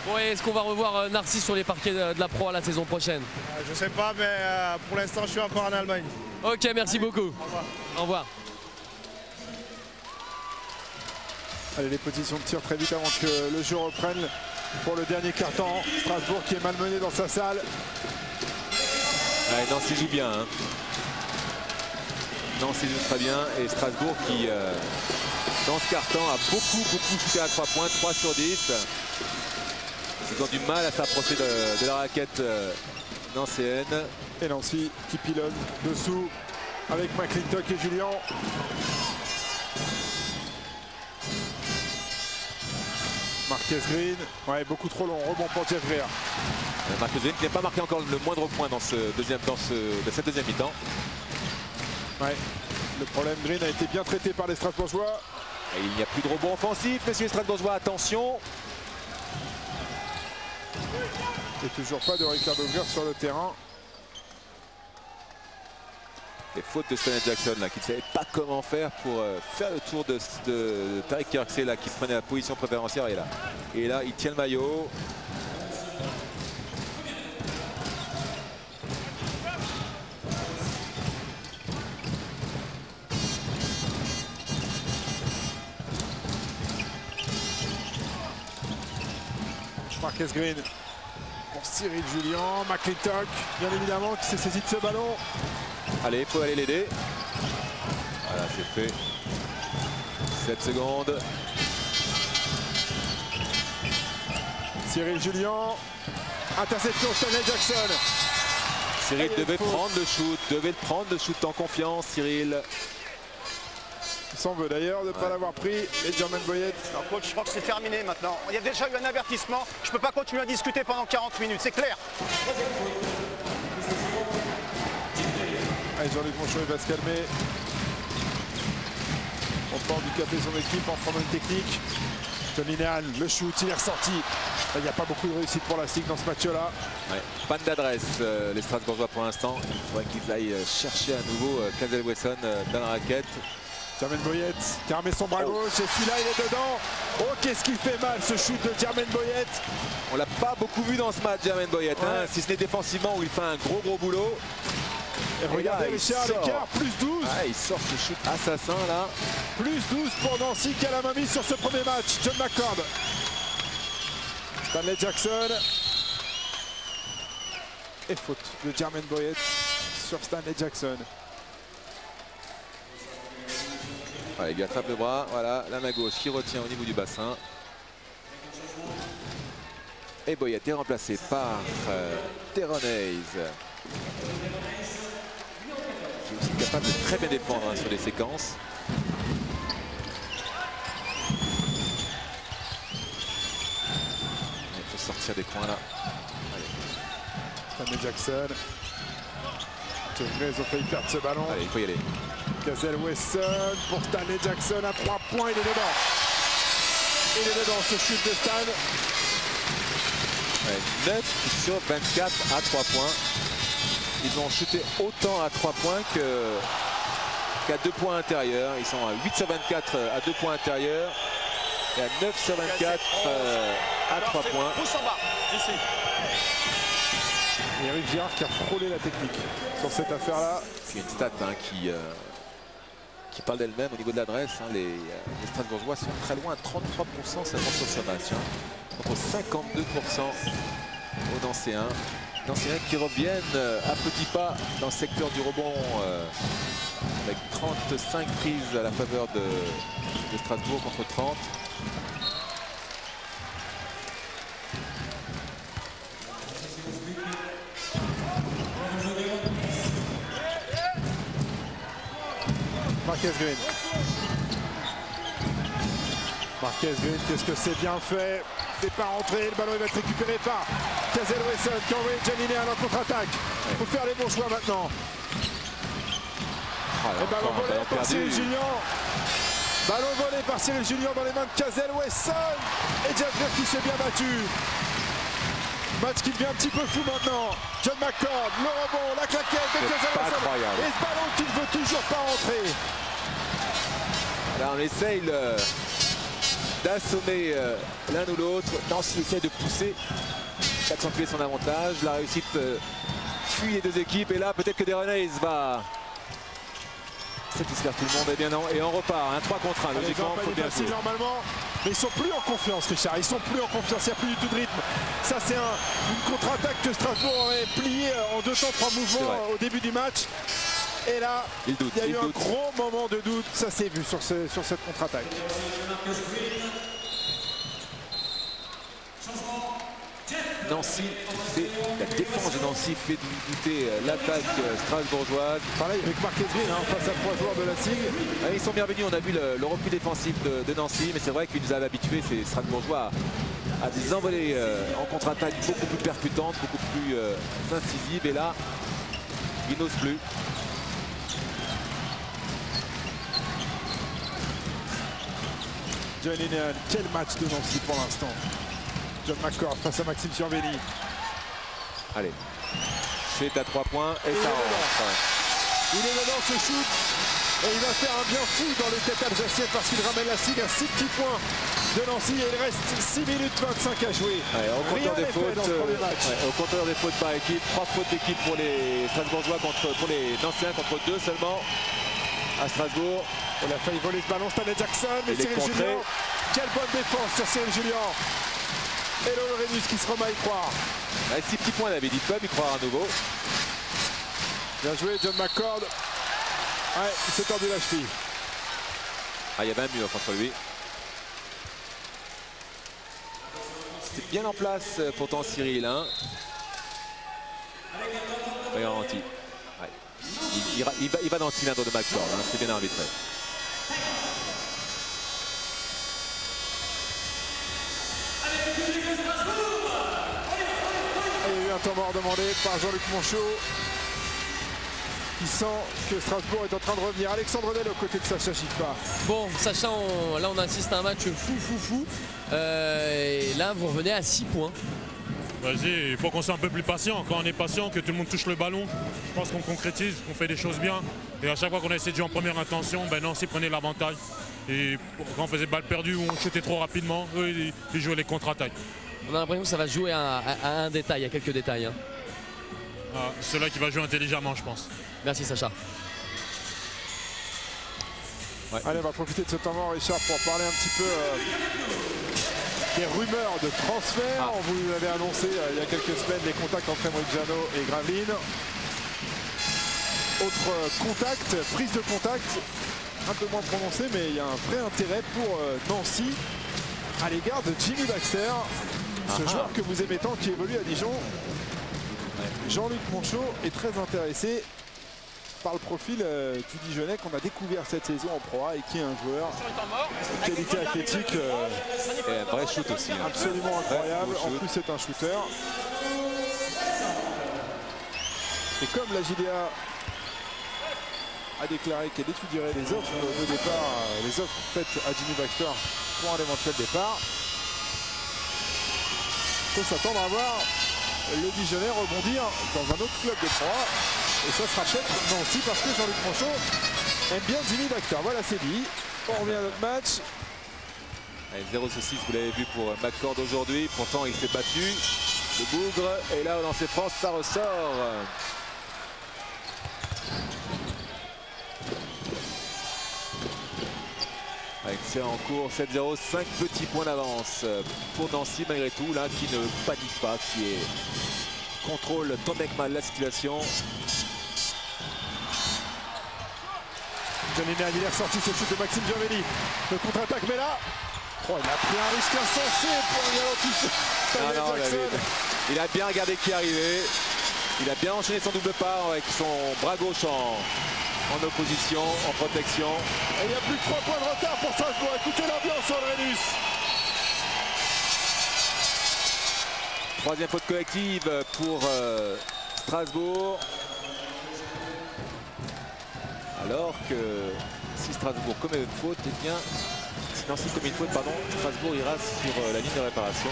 Bon, est-ce qu'on va revoir Narcisse sur les parquets de la Pro à la saison prochaine? Je ne sais pas, mais pour l'instant je suis encore en Allemagne. Ok, merci beaucoup. Au revoir. Au revoir. Allez, les positions de tir très vite avant que le jeu reprenne pour le dernier quart-temps. Strasbourg qui est malmené dans sa salle. Ouais, Nancy joue bien. Hein. Nancy joue très bien. Et Strasbourg qui, dans ce carton, a beaucoup shooté à 3 points, 3 sur 10. Ils ont du mal à s'approcher de la raquette nancéenne. Et Nancy qui pilonne dessous avec McClintock et Julien. Marquez Green, ouais, beaucoup trop long, rebond pour Jeff Greer. Marquez Green qui n'a pas marqué encore le moindre point dans cette deuxième mi-temps. Ouais. Le problème, Green a été bien traité par les Strasbourgeois. Et il n'y a plus de rebond offensif, messieurs les Strasbourgeois, attention. Et toujours pas de Ricardo Greer sur le terrain. Les fautes de Stanley Jackson là, qui ne savait pas comment faire pour faire le tour de Tariq Kirksey là, qui prenait la position préférentielle. Et là, il tient le maillot. Marquez Green pour Cyril Julien. McClintock, bien évidemment, qui s'est saisi de ce ballon. Allez, il faut aller l'aider. Voilà, c'est fait. 7 secondes. Cyril Julien. Interception Stanley Jackson. Cyril devait prendre le shoot en confiance, Cyril. Il semble d'ailleurs ne pas l'avoir pris. Et Jermaine Boyette. Alors, coach, je crois que c'est terminé maintenant. Il y a déjà eu un avertissement. Je ne peux pas continuer à discuter pendant 40 minutes, c'est clair. Allez, Jean-Luc Monchon, il va se calmer. On peut handicaper son équipe en prenant une technique. John Linehan, le shoot, il est ressorti. Il n'y a pas beaucoup de réussite pour la SIG dans ce match-là. Ouais, pas d'adresse, les Strasbourgeois pour l'instant. Il faudrait qu'ils aillent chercher à nouveau Casey Wesson dans la raquette. Jermaine Boyette qui a remis son bras gauche et celui-là il est dedans. Oh, qu'est-ce qu'il fait mal ce shoot de Jermaine Boyette. On l'a pas beaucoup vu dans ce match, Jermaine Boyette, hein, si ce n'est défensivement où il fait un gros boulot. Et regardez Richard, l'écart, plus 12. Ah, il sort ce shoot assassin là. Plus 12 pour Nancy qui a la main mise sur ce premier match. John McCord. Stanley Jackson. Et faute de Jermaine Boyette sur Stanley Jackson. Voilà, il lui attrape le bras, voilà, la main gauche qui retient au niveau du bassin. Et Boyette est remplacé par Teron Hayes, qui est aussi capable de très bien défendre sur les séquences. Il faut sortir des coins là. Stanley Jackson. Ils ont failli perdre ce ballon. Allez, il faut y aller. Casey Wesson pour Stanley Jackson à 3 points, il est dedans. Il est dedans ce shoot de Stan. Ouais, 9 sur 24 à 3 points. Ils ont shooté autant à 3 points qu'à 2 points intérieurs. Ils sont à 8 sur 24 à 2 points intérieurs et à 9 sur 24 à 3 points. Pousse en bas, ici. Et Eric Girard qui a frôlé la technique sur cette affaire-là. Il y a une stat qui parle d'elle-même au niveau de l'adresse. Hein, les Strasbourgeois sont très loin, à 33% seulement sur ce match, hein, contre 52% aux Nancéens. Nancéens qui reviennent à petits pas dans le secteur du rebond avec 35 prises à la faveur de Strasbourg contre 30. Marquez Green. Marquez Green, qu'est-ce que c'est bien fait. C'est pas rentré, le ballon il va être récupéré par Casey Wesson qui envoie Janine en contre-attaque. Il faut faire les bons choix maintenant. Et ballon volé par Cyril Julien. Ballon volé par Cyril Julien dans les mains de Casey Wesson. Et Jeff Greer qui s'est bien battu. Match qui devient un petit peu fou maintenant. John McCord, le rebond, la claquette de Casey Wesson. Et ce ballon qui ne veut toujours pas rentrer. Là on essaye d'assommer l'un ou l'autre. Nancy essaie de pousser, d'accentuer son avantage. La réussite fuit les deux équipes. Et là peut-être que Teron Hayes va satisfaire tout le monde. Et bien non, et on repart, hein, 3 contre 1. Logiquement, il faut bien facile normalement. Mais ils sont plus en confiance, Richard. Ils sont plus en confiance, il n'y a plus du tout de rythme. Ça c'est une contre-attaque que Strasbourg aurait pliée en 2 temps 3 mouvements au début du match. Et là, il y a eu un gros moment de doute, ça s'est vu sur cette contre-attaque. Nancy fait, la défense de Nancy fait douter l'attaque strasbourgeoise. Pareil avec Marquez Green face à 3 joueurs de la SIG. Ils sont bienvenus, on a vu le repli défensif de Nancy, mais c'est vrai qu'ils nous avaient habitués, ces Strasbourgeois, à des envolées en contre-attaque beaucoup plus percutantes, beaucoup plus incisives. Et là, ils n'osent plus. John Linehan, quel match de Nancy pour l'instant. John McCord face à Maxime Surveni. Allez, c'est à 3 points et ça rentre. Il est dedans ce shoot et il va faire un bien fou dans les têtes alsaciennes parce qu'il ramène la SIG à 6 petits points de Nancy et il reste 6 minutes 25 à jouer. Au compteur des fautes, au compteur des fautes par équipe, 3 fautes d'équipe pour les Strasbourgeois pour les Nancéens contre 2 seulement à Strasbourg. Il a failli voler ce ballon Stanley Jackson, mais Cyril Julien, quelle bonne défense sur Cyril Julien. Et Lorenus qui se remet à y croire. 6 petits points, David, il peut y croire à nouveau. Bien joué, John McCord. Ouais, il s'est tordu la cheville. Ah, il y avait un mur contre lui. C'était bien en place pourtant Cyril. Hein. Oui, ralenti. Ouais. Il va dans le cylindre de McCord, hein. C'est bien arbitré. Il y a eu un temps mort demandé par Jean-Luc Monchot. Il sent que Strasbourg est en train de revenir. Alexandre Del aux côtés de Sacha Chikpa. Bon, Sacha, là on assiste à un match fou. Et là, vous revenez à 6 points. Vas-y, il faut qu'on soit un peu plus patient. Quand on est patient, que tout le monde touche le ballon, je pense qu'on concrétise, qu'on fait des choses bien. Et à chaque fois qu'on a essayé de jouer en première intention, ben Nancy prenait l'avantage. Et quand on faisait balle perdue ou on chutait trop rapidement, eux, ils jouaient les contre-attaques. On a l'impression que ça va jouer à un détail, à quelques détails. Hein. Ah, c'est là qui va jouer intelligemment, je pense. Merci Sacha. Ouais. Allez, on va profiter de ce temps mort, Richard, pour parler un petit peu des rumeurs de transfert. On vous avait annoncé il y a quelques semaines les contacts entre Emrigiano et Gravelines. Autre contact, prise de contact, un peu moins prononcée, mais il y a un vrai intérêt pour Nancy à l'égard de Jimmy Baxter, ce joueur que vous aimez tant qui évolue à Dijon. Jean-Luc Monchot est très intéressé par le profil du Dijonnais qu'on a découvert cette saison en Pro A et qui est un joueur de qualité athlétique et un vrai shoot aussi. Hein. Absolument incroyable. En plus, c'est un shooter. Et comme la JDA a déclaré qu'elle étudierait les offres de départ, les offres faites à Jimmy Baxter pour un éventuel départ, il faut s'attendre à voir le Dijonnais rebondir dans un autre club de Pro A. Et ça sera peut-être Nancy parce que Jean-Luc Monchot aime bien Jimmy Baxter. Voilà, c'est dit. On revient à notre match. 0-6, vous l'avez vu pour McCord aujourd'hui. Pourtant, il s'est battu. Le bougre. Et là, au lancer France, ça ressort. Avec c'est en cours 7-0, 5 petits points d'avance pour Nancy malgré tout, là qui ne panique pas, qui contrôle tant bien que mal la situation. Johnny Aguilera sorti ce chute de Maxime Giovelli. Le contre-attaque, mais là, il a pris un risque insensé pour un Jackson. Il a bien regardé qui arrivait. Il a bien enchaîné son double pas avec son bras gauche en opposition, en protection. Et il y a plus de 3 points de retard pour Strasbourg. Écoutez l'ambiance sur le Rhenus. Troisième faute collective pour Strasbourg. Alors que si Strasbourg commet une faute, eh bien, si Nancy commet une faute, pardon, Strasbourg ira sur la ligne de réparation.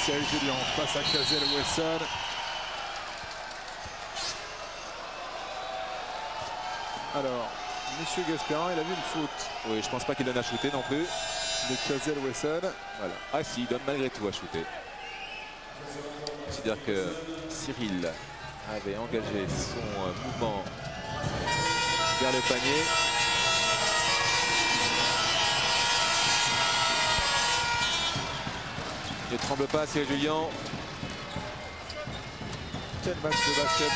Cyril Julien face à Cazel Wesson. Alors, Monsieur Gasperin, il a vu une faute. Oui, je pense pas qu'il donne à shooter non plus. De Cazel Wesson. Voilà. Ah si, il donne malgré tout à shooter. C'est-à-dire que Cyril avait engagé son mouvement vers le panier. Il ne tremble pas, Cyril Julien. Quel match de basket.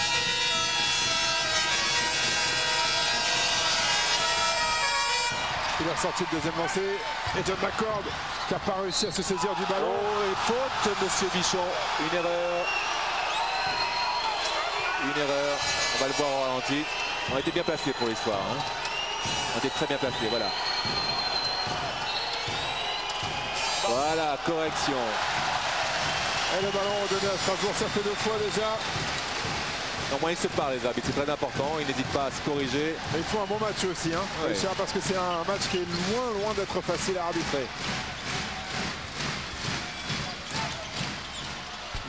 Il est ressorti le deuxième lancé. Et John McCord qui n'a pas réussi à se saisir du ballon. Oh, et faute, Monsieur Bichon. Une erreur. Une erreur. On va le voir au ralenti. On a été bien placés pour l'histoire. Hein. On était très bien placés, voilà. Voilà, correction. Et le ballon redonné à Strasbourg, ça fait 2 fois déjà. Au moins ils se parlent les arbitres, c'est très important, ils n'hésitent pas à se corriger. Et ils font un bon match aussi, hein, ouais. Richard, parce que c'est un match qui est loin d'être facile à arbitrer.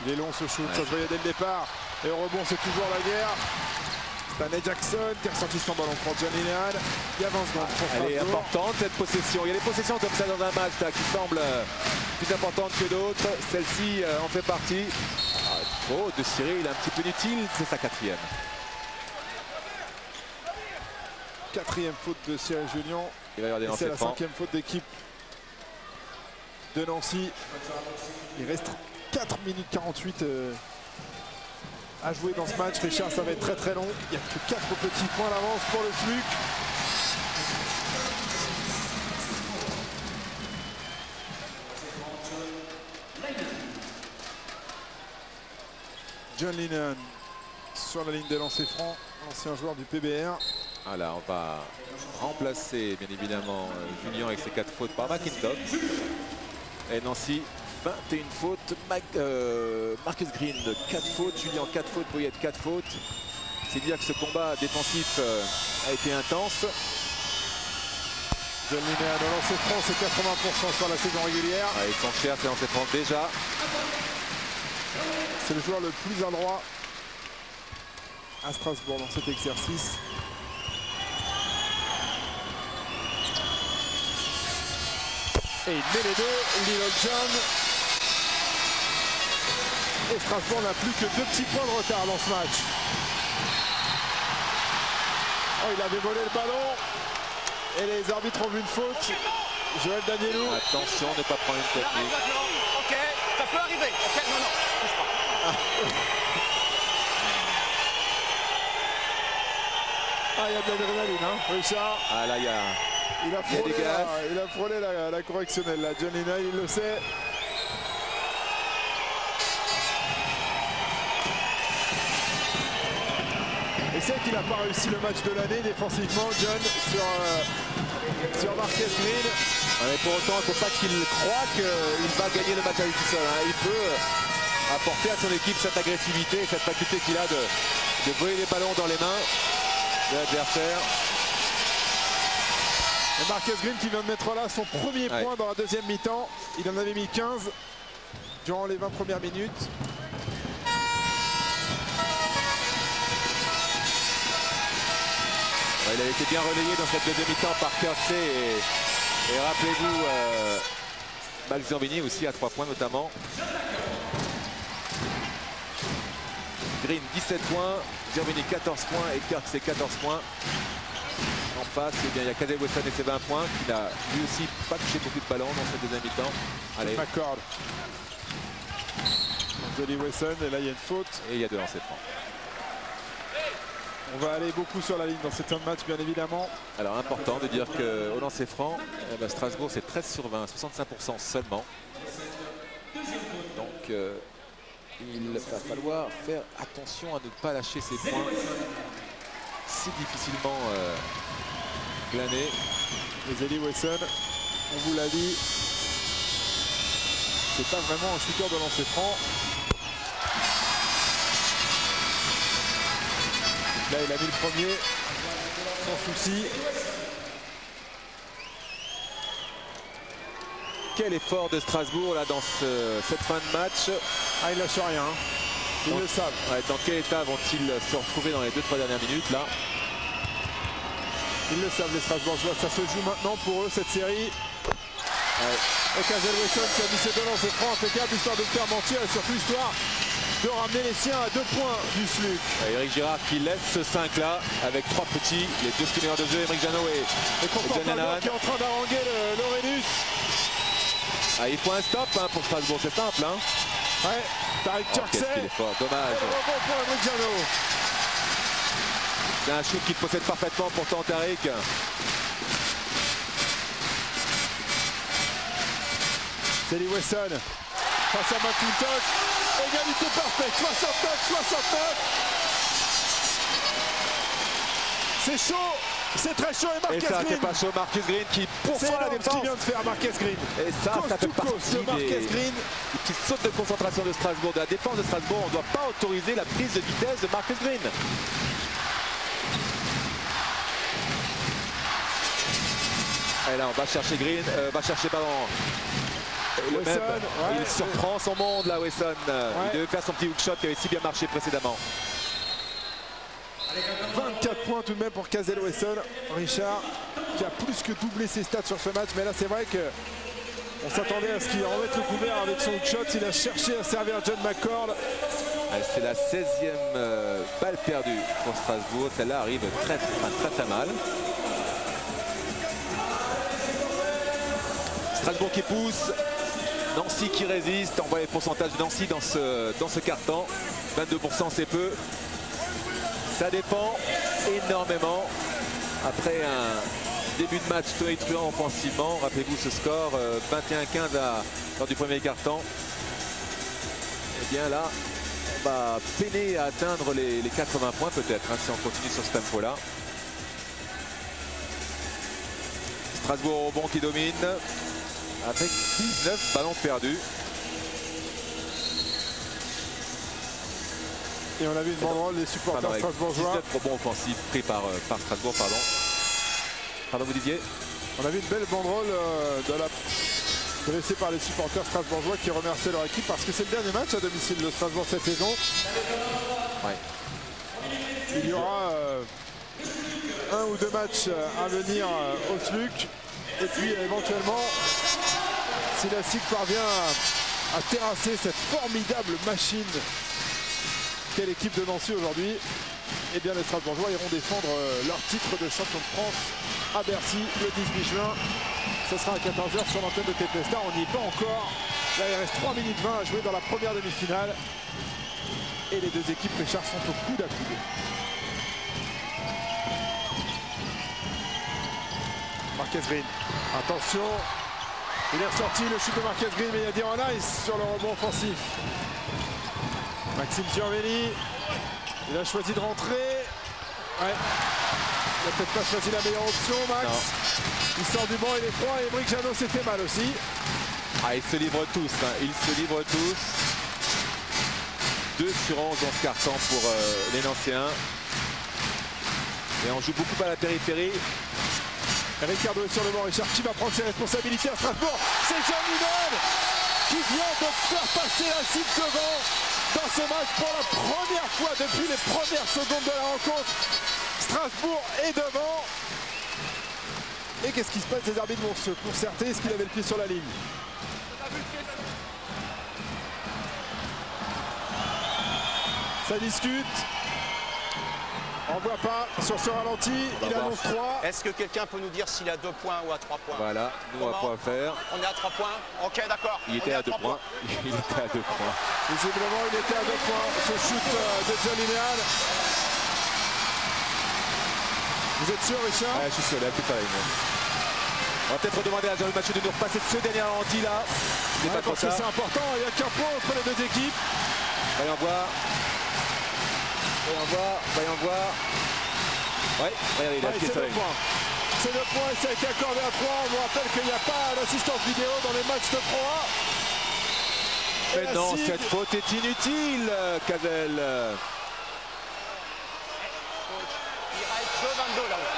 Il est long ce shoot, ça se voyait dès le départ. Et au rebond, c'est toujours la guerre. Stanley Jackson qui a ressorti son ballon pour Johnny Neal. Il y a 20 secondes pour Strasbourg. Elle est importante cette possession. Il y a des possessions comme ça dans un match là, qui semblent plus importantes que d'autres. Celle-ci en fait partie. Faute de Cyril, un petit peu inutile, c'est sa 4e. 4e faute de Cyril Julien. Il va y avoir des C'est lancers la francs. 5e faute d'équipe de Nancy. Il reste 4 minutes 48 à jouer dans ce match. Richard, ça va être très très long. Il n'y a que 4 petits points d'avance pour le SLUC. John Lennon sur la ligne des lancers francs, ancien joueur du PBR. Voilà, on va remplacer bien évidemment Julien avec ses 4 fautes par McIntosh. Et Nancy, 21 fautes. Marcus Green, 4 fautes. Julien, 4 fautes. Poyet, 4 fautes. C'est dire que ce combat défensif a été intense. John Lennon au lancer franc, c'est 80% sur la saison régulière. Ils sont chers, ces lancers francs déjà. C'est le joueur le plus adroit à Strasbourg dans cet exercice. Et il met les deux, Little John. Et Strasbourg n'a plus que 2 petits points de retard dans ce match. Oh, il avait volé le ballon. Et les arbitres ont vu une faute. Joël Danielou. Attention, ne pas prendre une technique. Ok, ça peut arriver. Ok, non, non, touche pas. Ah, il y a de l'adrénaline, hein, Richard. Ah là, il a frôlé la correctionnelle, là. John Lennon, il le sait. Et c'est qu'il n'a pas réussi le match de l'année défensivement, John, sur Marquez Green. Mais pour autant, il ne faut pas qu'il croie qu'il va gagner le match à lui tout seul. Il peut apporter à son équipe cette agressivité, cette faculté qu'il a de voler les ballons dans les mains de l'adversaire. Et Marquez Green qui vient de mettre là son premier point dans la deuxième mi-temps. Il en avait mis 15 durant les 20 premières minutes. Il a été bien relayé dans cette deuxième mi-temps par Kirksey et rappelez-vous Max Zambini aussi à 3 points notamment. Green 17 points, Zambini 14 points et Kirksey 14 points. En face, eh bien, il y a Casey Weston et ses 20 points qui n'a lui aussi pas touché beaucoup de ballons dans cette deuxième mi-temps. Allez. McCord. Johnny Wesson et là il y a une faute. Et il y a 2 lancers francs. On va aller beaucoup sur la ligne dans cet match, bien évidemment. Alors, important de dire qu'au lancer franc, Strasbourg, c'est 13 sur 20, 65% seulement. Donc, il va falloir faire attention à ne pas lâcher ses points si difficilement glanés. Les Eddie Wesson, on vous l'a dit, c'est pas vraiment un shooter de lancer franc. Là, il a mis le premier, sans souci. Quel effort de Strasbourg là dans cette fin de match. Ah, il lâche rien. Ils le savent. Dans quel état vont-ils se retrouver dans les 2-3 dernières minutes là? Ils le savent, les Strasbourgeois. Ça se joue maintenant pour eux, cette série. Et Casey Wesson qui a mis ses 2 lancers francs impeccables, histoire de le faire mentir et surtout histoire de ramener les siens à 2 points du SLUC. Éric Girard qui laisse ce 5 là avec 3 petits, les 2 meneurs de jeu, Émeric Janot et John Lennon qui est en train d'haranguer l'Aurélus. Il faut un stop pour Strasbourg, c'est simple. Ouais, Tariq Kirksey. Qu'est-ce qu'il est fort, dommage. Bon pour Émeric Janot. C'est un shoot qu'il possède parfaitement pourtant Tariq. Eddie Wesson face à McIntosh. Égalité parfaite, 69-69. C'est chaud, c'est très chaud et Marcus Et ça, Green. c'est pas chaud, Marcus Green qui pourfend la C'est défense. ce qu'il vient de faire, Marcus Green. Et ça fait partie de Marcus Green. des petites sautes de concentration de Strasbourg, de la défense de Strasbourg. On ne doit pas autoriser la prise de vitesse de Marcus Green. Et là, on va chercher Green, va chercher ballon. Wesson, il surprend son monde là, Wesson. Il devait faire son petit hookshot qui avait si bien marché précédemment. 24 points tout de même pour Casey Wesson. Richard qui a plus que doublé ses stats sur ce match, mais là c'est vrai que on s'attendait à ce qu'il remette le couvert avec son hookshot. Il a cherché à servir John McCord. C'est la 16e balle perdue pour Strasbourg. Celle-là arrive très mal. Strasbourg qui pousse, Nancy qui résiste. On voit les pourcentages de Nancy dans ce quart-temps. 22% c'est peu. Ça dépend énormément. Après un début de match tonitruant offensivement, rappelez-vous ce score 21-15 lors du premier quart-temps. Et bien là, on va peiner à atteindre les 80 points peut-être si on continue sur ce tempo-là. Strasbourg au rebond qui domine avec 19 ballons perdus. Et on a vu une banderole des supporters strasbourgeois. 19 rebonds offensifs pris par Strasbourg, pardon. Pardon, vous disiez? On a vu une belle banderole dressée par les supporters strasbourgeois qui remerciaient leur équipe parce que c'est le dernier match à domicile de Strasbourg cette saison. Ouais. Il y aura un ou deux matchs à venir au SLUC. Et puis éventuellement, si la SIC parvient à terrasser cette formidable machine qu'est l'équipe de Nancy aujourd'hui, eh bien les Strasbourgeois iront défendre leur titre de champion de France à Bercy le 18 juin. Ce sera à 14h sur l'antenne de TP Star. On n'y est pas encore. Là, il reste 3 minutes 20 à jouer dans la première demi-finale. Et les deux équipes Richard sont au coude à coude. Marquez Green, attention, il est ressorti le chute de Marquez Green, mais il y a Diron Ice sur le rebond offensif. Maxime Giorvelli, il a choisi de rentrer. Ouais. Il n'a peut-être pas choisi la meilleure option, Max. Non. Il sort du banc, il est froid et Émeric Janot s'est fait mal aussi. Ah, ils se livrent tous, ils se livrent tous. 2 sur 11 dans ce carton pour les Nancéens. Et on joue beaucoup à la périphérie. Ricardo est sur le banc, Richard qui va prendre ses responsabilités à Strasbourg. C'est John Newman qui vient de faire passer la cible devant dans ce match pour la première fois depuis les premières secondes de la rencontre. Strasbourg est devant. Et qu'est-ce qui se passe? Les arbitres vont se concerter. Est-ce qu'il avait le pied sur la ligne? Ça discute. On ne voit pas sur ce ralenti, il annonce 3. Est-ce que quelqu'un peut nous dire s'il est à 2 points ou à 3 points? Voilà, nous on va pouvoir faire. On est à 3 points. Ok, d'accord. Il était à 2 points. Il était à 2 points. Visiblement, il était à 2 points. Ce shoot de John Lineal. Vous êtes sûr, Richard? Ouais, je suis sûr, il a plus pareil. On va peut-être demander à Jean-Louis Mathieu de nous repasser ce dernier ralenti là. Ouais, parce que c'est important, il n'y a qu'un point entre les deux équipes. Voyons voir. Voyons voir. Ouais, regardez, il a pied sur la ligne. C'est 2 points et ça a été accordé à 3. On vous rappelle qu'il n'y a pas d'assistance vidéo dans les matchs de Pro A. Mais non, cette faute est inutile, Cazel. Il reste 2-22 là-haut.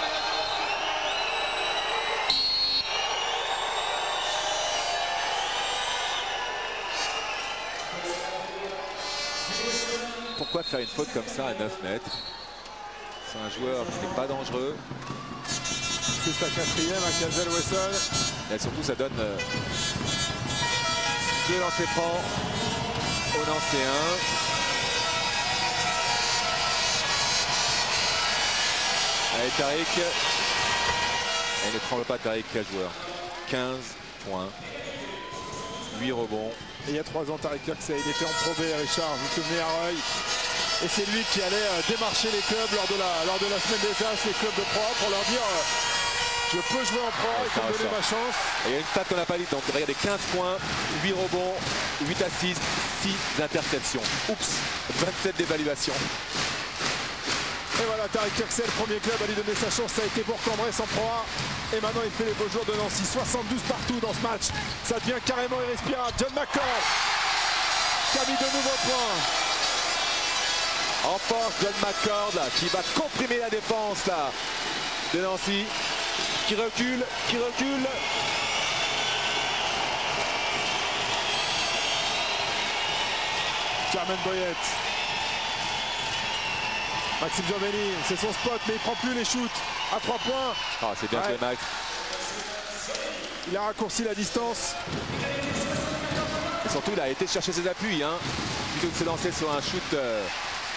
Pourquoi faire une faute comme ça à 9 mètres? C'est un joueur qui n'est pas dangereux. C'est sa 4e à Cazel Wessel. Et surtout, ça donne 2 lancers francs aux Nancéens. Allez, Tariq. Il ne tremble pas, Tariq, quel joueur? 15 points, 8 rebonds. Et il y a 3 ans, Tariq Kirksey, il était en Pro B, Richard, vous vous souvenez, à Reuil. Et c'est lui qui allait démarcher les clubs lors de la semaine des As, les clubs de Pro A, pour leur dire je peux jouer en Pro A, il faut me donner ma chance. Et il y a une stat qu'on n'a pas dit, donc regardez, 15 points, 8 rebonds, 8 assists, 6 interceptions. Oups, 27 d'évaluation. Et voilà, Tariq Kirksey, le premier club à lui donner sa chance, ça a été Bourg-en-Bresse en Pro A. Et maintenant, il fait les beaux jours de Nancy. 72 partout dans ce match. Ça devient carrément irrespirable. John McCord qui a mis de nouveaux points. En force, John McCord là, qui va comprimer la défense là, de Nancy. Qui recule. Carmen Boyette. Maxime Giorvelli, c'est son spot, mais il prend plus les shoots à 3 points. Ah, c'est bien joué, Max. Il a raccourci la distance. Et surtout, il a été chercher ses appuis. Plutôt que de se lancer sur un shoot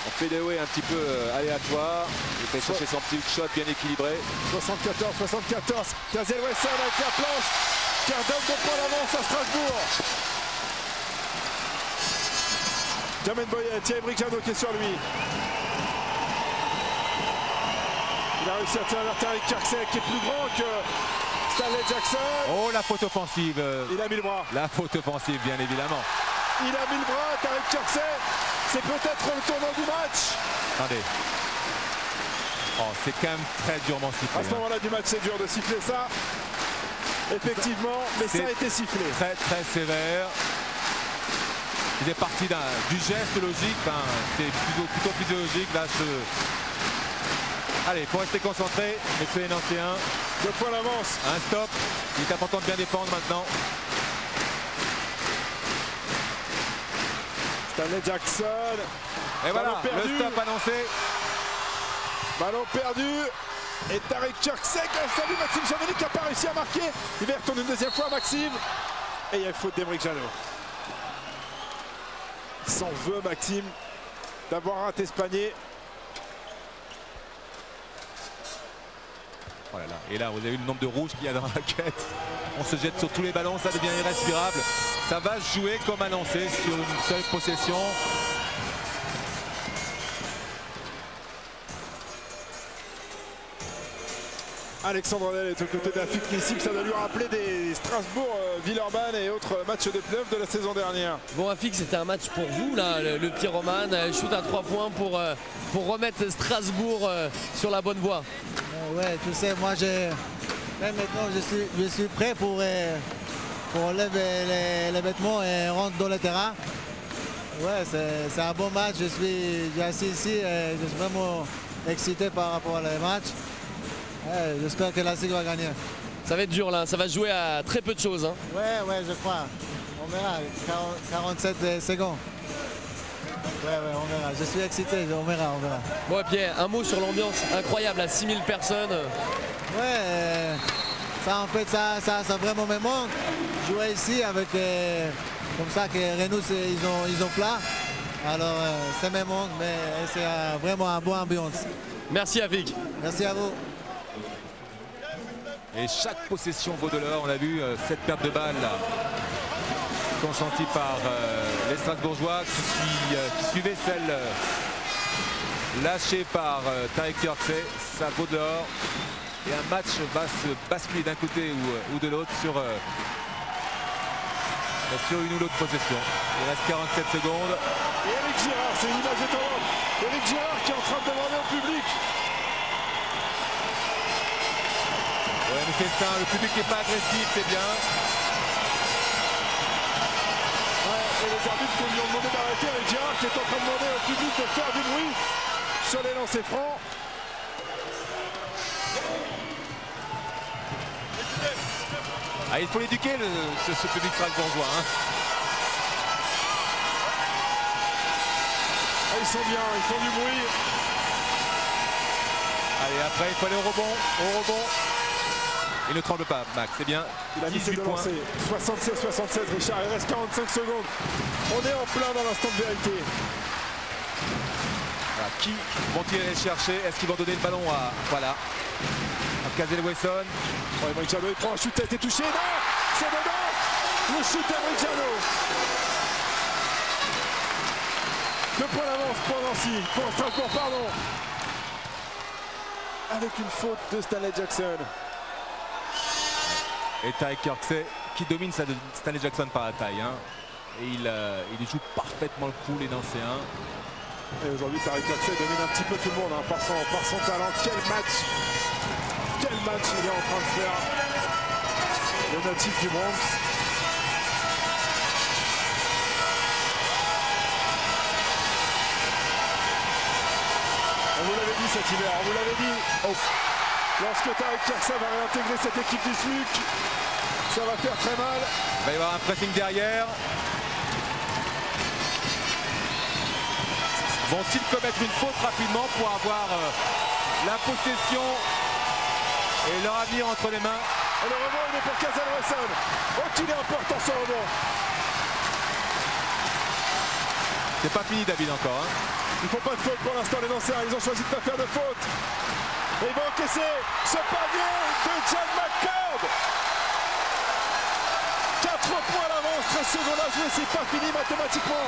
en fadeaway un petit peu aléatoire. Il fait chercher son petit shot bien équilibré. 74. Cazel Wessel avec la planche. qui redonne 2 points d'avance à Strasbourg. Jermaine Boyette, il y a Émeric Jano qui est sur lui. Il a réussi à tirer vers Tariq Kirksey qui est plus grand que Stanley Jackson. Oh, la faute offensive. Il a mis le bras. La faute offensive, bien évidemment. Il a mis le bras, Tariq Kirksey. C'est peut-être le tournant du match. Attendez. Oh, c'est quand même très durement sifflé. À ce moment-là du match, c'est dur de siffler ça. Effectivement, mais ça a été sifflé. Très très sévère. Il faisait partie du geste logique. Enfin, c'est plutôt physiologique. Là, allez, il faut rester concentré. Messieurs les Nancéens. 2 points d'avance. Un stop. Il est important de bien défendre maintenant. Stanley Jackson. Et voilà, le stop annoncé. Ballon perdu. Et Tariq Kirksey qui a salué Maxime Chamonix qui n'a pas réussi à marquer. Il va y retourner une deuxième fois, Maxime. Et il y a une faute d'Émeric Jano. Il s'en veut, Maxime, d'avoir raté ce panier. Oh là là. Et là, vous avez vu le nombre de rouges qu'il y a dans la raquette. On se jette sur tous les ballons, ça devient irrespirable. Ça va jouer comme annoncé sur une seule possession. Alexandre Adel est aux côtés d'Afik Nissim. Ça doit lui rappeler des Strasbourg, Villeurbanne et autres matchs de playoff de la saison dernière. Bon, Afik, c'était un match pour vous, là, le Pyroman. Shoot à 3 points pour remettre Strasbourg sur la bonne voie. Ouais, tu sais, moi, même maintenant, je suis prêt pour lever les vêtements et rentrer dans le terrain. Ouais, c'est un bon match. Je suis assis ici et je suis vraiment excité par rapport au match. Ouais, j'espère que la SIG va gagner. Ça va être dur là, ça va jouer à très peu de choses. Hein. Ouais, je crois. On verra, 47 secondes. Ouais, on verra. Je suis excité, on verra. Bon, Pierre, un mot sur l'ambiance incroyable à 6000 personnes. Ouais, ça en fait, ça vraiment me manque. Jouer ici avec, comme ça que Renault, ils ont plat. Alors, ça me manque, mais c'est vraiment un bon ambiance. Merci Afik. Merci à vous. Et chaque possession vaut de l'or. On a vu cette perte de balle là, consentie par les Strasbourgeois qui suivait celle lâchée par Tariq Kirksey. Ça vaut de l'or. Et un match va se basculer d'un côté ou de l'autre sur une ou l'autre possession. Il reste 47 secondes. Et Éric Girard, c'est une image étonnante. Éric Girard qui est en train de demander au public. Ouais, mais c'est ça, le public n'est pas agressif, c'est bien. Ouais, et les arbitres qui lui ont demandé d'arrêter, Éric Girard qui est en train de demander au public de faire du bruit sur les lancers francs. Ah, il faut l'éduquer, ce public strasbourgeois. Hein. Ah, ils sont bien, ils font du bruit. Allez, après, il faut aller au rebond. Il ne tremble pas, Max, c'est bien. Il a 18 points. 76-76, Richard, il reste 45 secondes. On est en plein dans l'instant de vérité. Voilà, qui vont-ils aller chercher? Est-ce qu'ils vont donner le ballon à... Voilà. À Kazel Wesson. Émeric Jano, il prend un shoot, a été touché. Non, c'est dedans. Le shoot d'Émeric Jano. 2 points d'avance pour Nancy, pour Strasbourg, pardon. Avec une faute de Stanley Jackson. Et Tariq Kirksey qui domine Stanley Jackson par la taille. Hein. Et il joue parfaitement le coup, les Nancéens. Et aujourd'hui, Tariq Kirksey domine un petit peu tout le monde hein, par son talent. Quel match il est en train de faire. Le natif du Bronx. On vous l'avait dit cet hiver, on vous l'avait dit. Oh. Lorsque Tariq Kirksey va réintégrer cette équipe du SMUC, ça va faire très mal. Il va y avoir un pressing derrière. Vont-ils commettre une faute rapidement pour avoir la possession et leur avenir entre les mains? Et le rebond il est pour Kazel Wesson. Oh qu'il est important ce rebond. C'est pas fini David encore. Hein. Il ne faut pas de faute pour l'instant les Nancéens. Ils ont choisi de ne pas faire de faute. Et ils vont encaisser ce panier de John McCord. points d'avance, 13 secondes à jouer, c'est pas fini mathématiquement.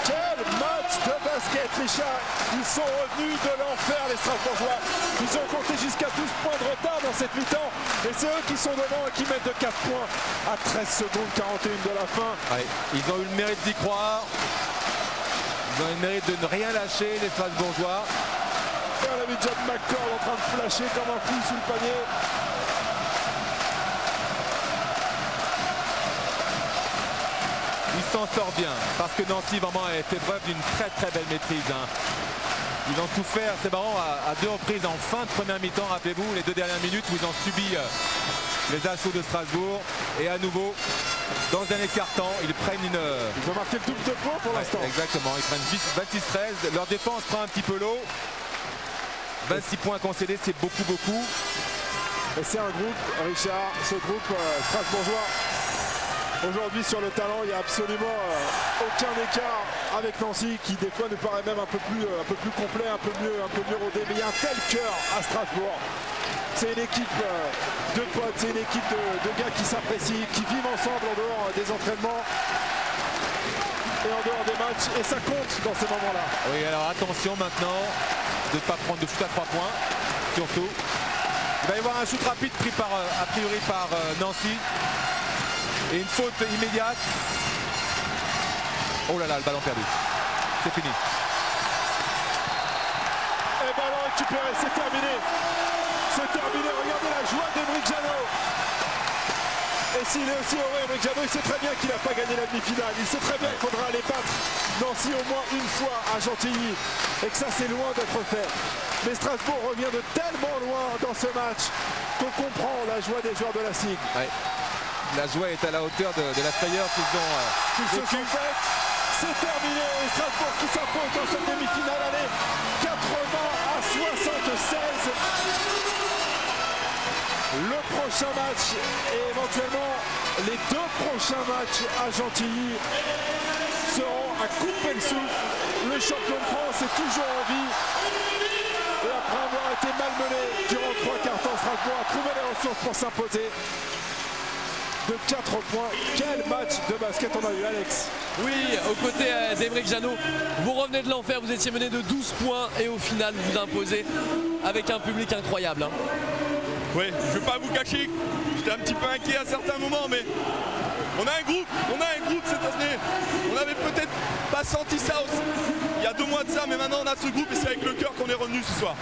Quel match de basket, Richard. Ils sont revenus de l'enfer, les Strasbourgeois. Ils ont compté jusqu'à 12 points de retard dans cette mi-temps. Et c'est eux qui sont devant et qui mettent de 4 points à 13 secondes 41 de la fin. Ouais, ils ont eu le mérite d'y croire. Ils ont eu le mérite de ne rien lâcher, les Strasbourgeois. Et on a vu John McCord en train de flasher comme un fou sous le panier. Il s'en sort bien parce que Nancy vraiment a fait preuve d'une très très belle maîtrise. Ils ont souffert, c'est marrant, à 2 reprises en fin de première mi-temps, rappelez-vous, les 2 dernières minutes où ils ont subi les assauts de Strasbourg. Et à nouveau, dans le dernier quart-temps, ils prennent une... Ils ont marqué le double de points pour l'instant. Exactement, ils prennent 26-13. Leur défense prend un petit peu l'eau. 26 points concédés, c'est beaucoup. Et c'est un groupe, Richard, ce groupe strasbourgeois. Aujourd'hui sur le talent, il n'y a absolument aucun écart avec Nancy qui des fois nous paraît même un peu plus complet, un peu mieux rodé. Mais il y a un tel cœur à Strasbourg. C'est une équipe de potes, c'est une équipe de gars qui s'apprécient, qui vivent ensemble en dehors des entraînements et en dehors des matchs. Et ça compte dans ces moments-là. Oui, alors attention maintenant de ne pas prendre de shoot à 3 points, surtout. Il va y avoir un shoot rapide pris a priori par Nancy. Et une faute immédiate. Oh là là, le ballon perdu. C'est fini. Et ballon récupéré, c'est terminé. C'est terminé. Regardez la joie d'Emeric Janot. Et s'il est aussi heureux, Emeric Janot, il sait très bien qu'il n'a pas gagné la demi-finale. Il sait très bien qu'il faudra aller battre Nancy au moins une fois à Gentilly. Et que ça, c'est loin d'être fait. Mais Strasbourg revient de tellement loin dans ce match qu'on comprend la joie des joueurs de la SIG. Ouais. La joie est à la hauteur de la frayeur qu'ils ont se sont faites. C'est terminé. Et Strasbourg qui s'impose dans cette demi-finale. Allez, 80-76. Le prochain match et éventuellement les 2 prochains matchs à Gentilly seront à couper le souffle. Le champion de France est toujours en vie. Et après avoir été malmené durant 3 quarts temps, Strasbourg a trouvé les ressources pour s'imposer de 4 points. Quel match de basket on a eu, Alex? Oui, aux côtés d'Emeric Janot, vous revenez de l'enfer, vous étiez mené de 12 points et au final vous imposez avec un public incroyable. Hein. Oui, je ne vais pas vous cacher, j'étais un petit peu inquiet à certains moments, mais on a un groupe cette année. On n'avait peut-être pas senti ça aussi. Il y a 2 mois de ça, mais maintenant on a ce groupe et c'est avec le cœur qu'on est revenu ce soir.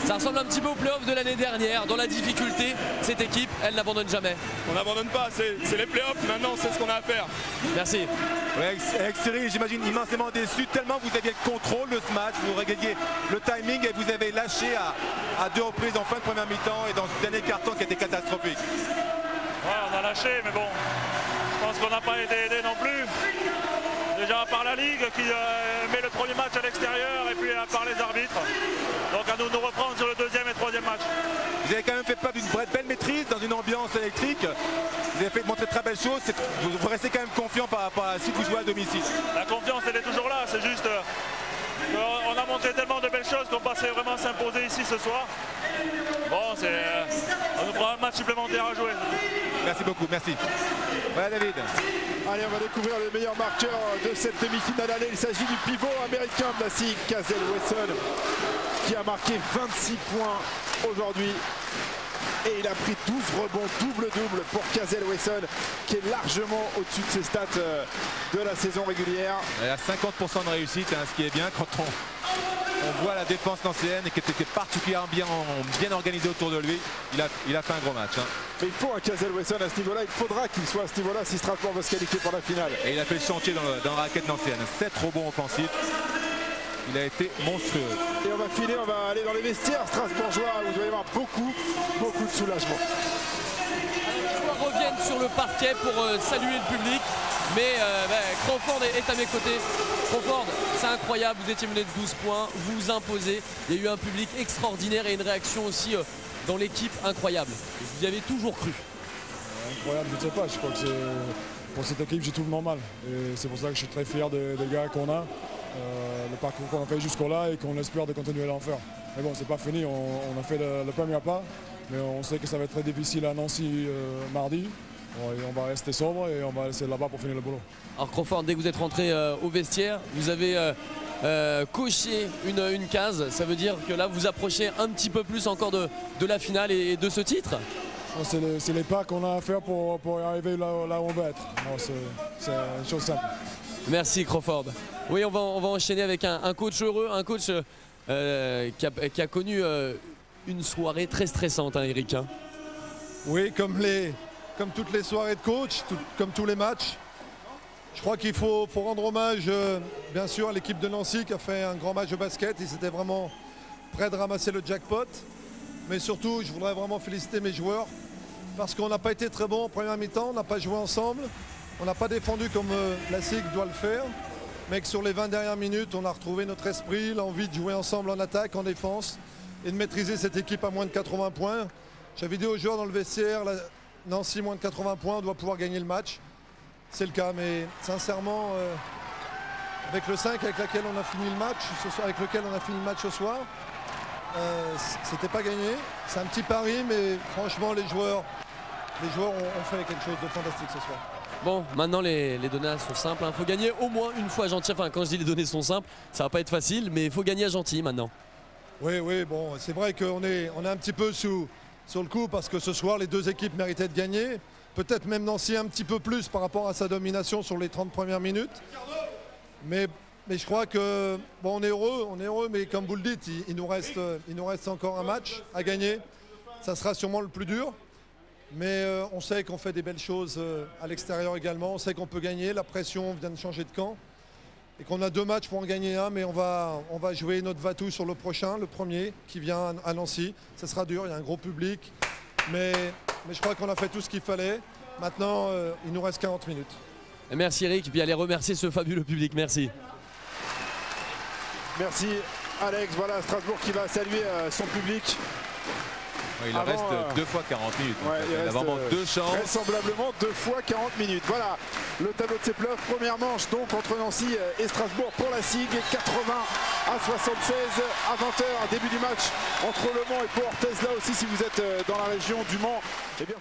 Ça ressemble un petit peu au playoff de l'année dernière. Dans la difficulté, cette équipe, elle n'abandonne jamais. On n'abandonne pas, c'est les playoffs, maintenant c'est ce qu'on a à faire. Merci. Ouais, avec Cyril, j'imagine immensément déçu, tellement vous aviez le contrôle de ce match, vous régliez le timing et vous avez lâché à 2 reprises en fin de première mi-temps et dans ce dernier quart-temps qui était catastrophique. Ouais, on a lâché, mais bon, je pense qu'on n'a pas été aidé non plus. Déjà par la Ligue qui met le premier match à l'extérieur et puis par les arbitres. Donc à nous de nous reprendre sur le 2e et 3e match. Vous avez quand même fait preuve d'une belle maîtrise dans une ambiance électrique. Vous avez fait montrer de très belles choses. Vous restez quand même confiant par rapport à si vous jouez à domicile. La confiance elle est toujours là, c'est juste on a montré tellement de belles choses qu'on passait vraiment s'imposer ici ce soir. Bon, on nous fera un match supplémentaire à jouer. Merci beaucoup, merci. Voilà David. Allez, on va découvrir le meilleur marqueur de cette demi-finale aller. Il s'agit du pivot américain de la SIG, Cazel Wesson, qui a marqué 26 points aujourd'hui. Et il a pris 12 rebonds, double-double pour Cazel Wesson, qui est largement au-dessus de ses stats de la saison régulière. Il a 50% de réussite, hein, ce qui est bien quand on voit la défense nancéenne et qui était particulièrement bien organisée autour de lui. Il a fait un gros match. Hein. Mais il faut un Cazel Wesson à ce niveau-là. Il faudra qu'il soit à ce niveau-là si Strasbourg veut se qualifier pour la finale. Et il a fait le chantier dans la raquette nancéenne. 7 rebonds offensifs. Il a été monstrueux. Et on va filer, on va aller dans les vestiaires strasbourgeois où il doit y avoir beaucoup de soulagement. Les joueurs reviennent sur le parquet pour saluer le public. Mais Crawford est à mes côtés. Crawford, c'est incroyable, vous étiez mené de 12 points, vous vous imposez. Il y a eu un public extraordinaire et une réaction aussi dans l'équipe incroyable. Vous y avez toujours cru. Incroyable, je ne sais pas, je crois que pour cette équipe, je trouve normal. Et c'est pour ça que je suis très fier des gars qu'on a, le parcours qu'on a fait jusqu'au là et qu'on espère de continuer à en faire. Mais bon, c'est pas fini, on a fait le premier pas. Mais on sait que ça va être très difficile à Nancy mardi. Bon, et on va rester sobre et on va rester là-bas pour finir le boulot. Alors Crawford, dès que vous êtes rentré au vestiaire, vous avez coché une case. Ça veut dire que là, vous approchez un petit peu plus encore de la finale et de ce titre. C'est les pas qu'on a à faire pour arriver là où on veut être. C'est une chose simple. Merci Crawford. Oui, on va enchaîner avec un coach heureux, un coach qui a connu une soirée très stressante, hein, Eric. Hein. Oui, comme toutes les soirées de coach, comme tous les matchs. Je crois qu'il faut rendre hommage, bien sûr, à l'équipe de Nancy qui a fait un grand match de basket. Ils étaient vraiment prêts de ramasser le jackpot. Mais surtout, je voudrais vraiment féliciter mes joueurs parce qu'on n'a pas été très bons en première mi-temps, on n'a pas joué ensemble, on n'a pas défendu comme la SIG doit le faire. Mais que sur les 20 dernières minutes, on a retrouvé notre esprit, l'envie de jouer ensemble en attaque, en défense et de maîtriser cette équipe à moins de 80 points. J'avais dit aux joueurs dans le vestiaire, Nancy moins de 80 points, on doit pouvoir gagner le match. C'est le cas, mais sincèrement, avec le 5 avec lequel on a fini le match ce soir, c'était pas gagné. C'est un petit pari, mais franchement, les joueurs ont fait quelque chose de fantastique ce soir. Bon, maintenant les données sont simples. Il faut gagner au moins une fois à Gentilly. Enfin, quand je dis les données sont simples, ça va pas être facile, mais il faut gagner à Gentilly maintenant. Oui, bon, c'est vrai qu'on est un petit peu sur le coup parce que ce soir, les deux équipes méritaient de gagner. Peut-être même Nancy un petit peu plus par rapport à sa domination sur les 30 premières minutes. Mais je crois que bon, on est heureux, mais comme vous le dites, il nous reste encore un match à gagner. Ça sera sûrement le plus dur. Mais on sait qu'on fait des belles choses à l'extérieur également. On sait qu'on peut gagner. La pression vient de changer de camp. Et qu'on a 2 matchs pour en gagner un. Mais on va jouer notre va-tout sur le prochain, le premier, qui vient à Nancy. Ça sera dur, il y a un gros public. Mais je crois qu'on a fait tout ce qu'il fallait. Maintenant, il nous reste 40 minutes. Merci Eric. Puis allez remercier ce fabuleux public. Merci. Merci Alex. Voilà Strasbourg qui va saluer son public. Il reste 2 fois 40 minutes. Ouais, il a vraiment 2 chances. Vraisemblablement 2 fois 40 minutes. Voilà le tableau de ces playoffs. Première manche donc entre Nancy et Strasbourg pour la SIG. 80 à 76 à 20h. Début du match entre Le Mans et Pau Orthez. Là aussi, si vous êtes dans la région du Mans, eh bien,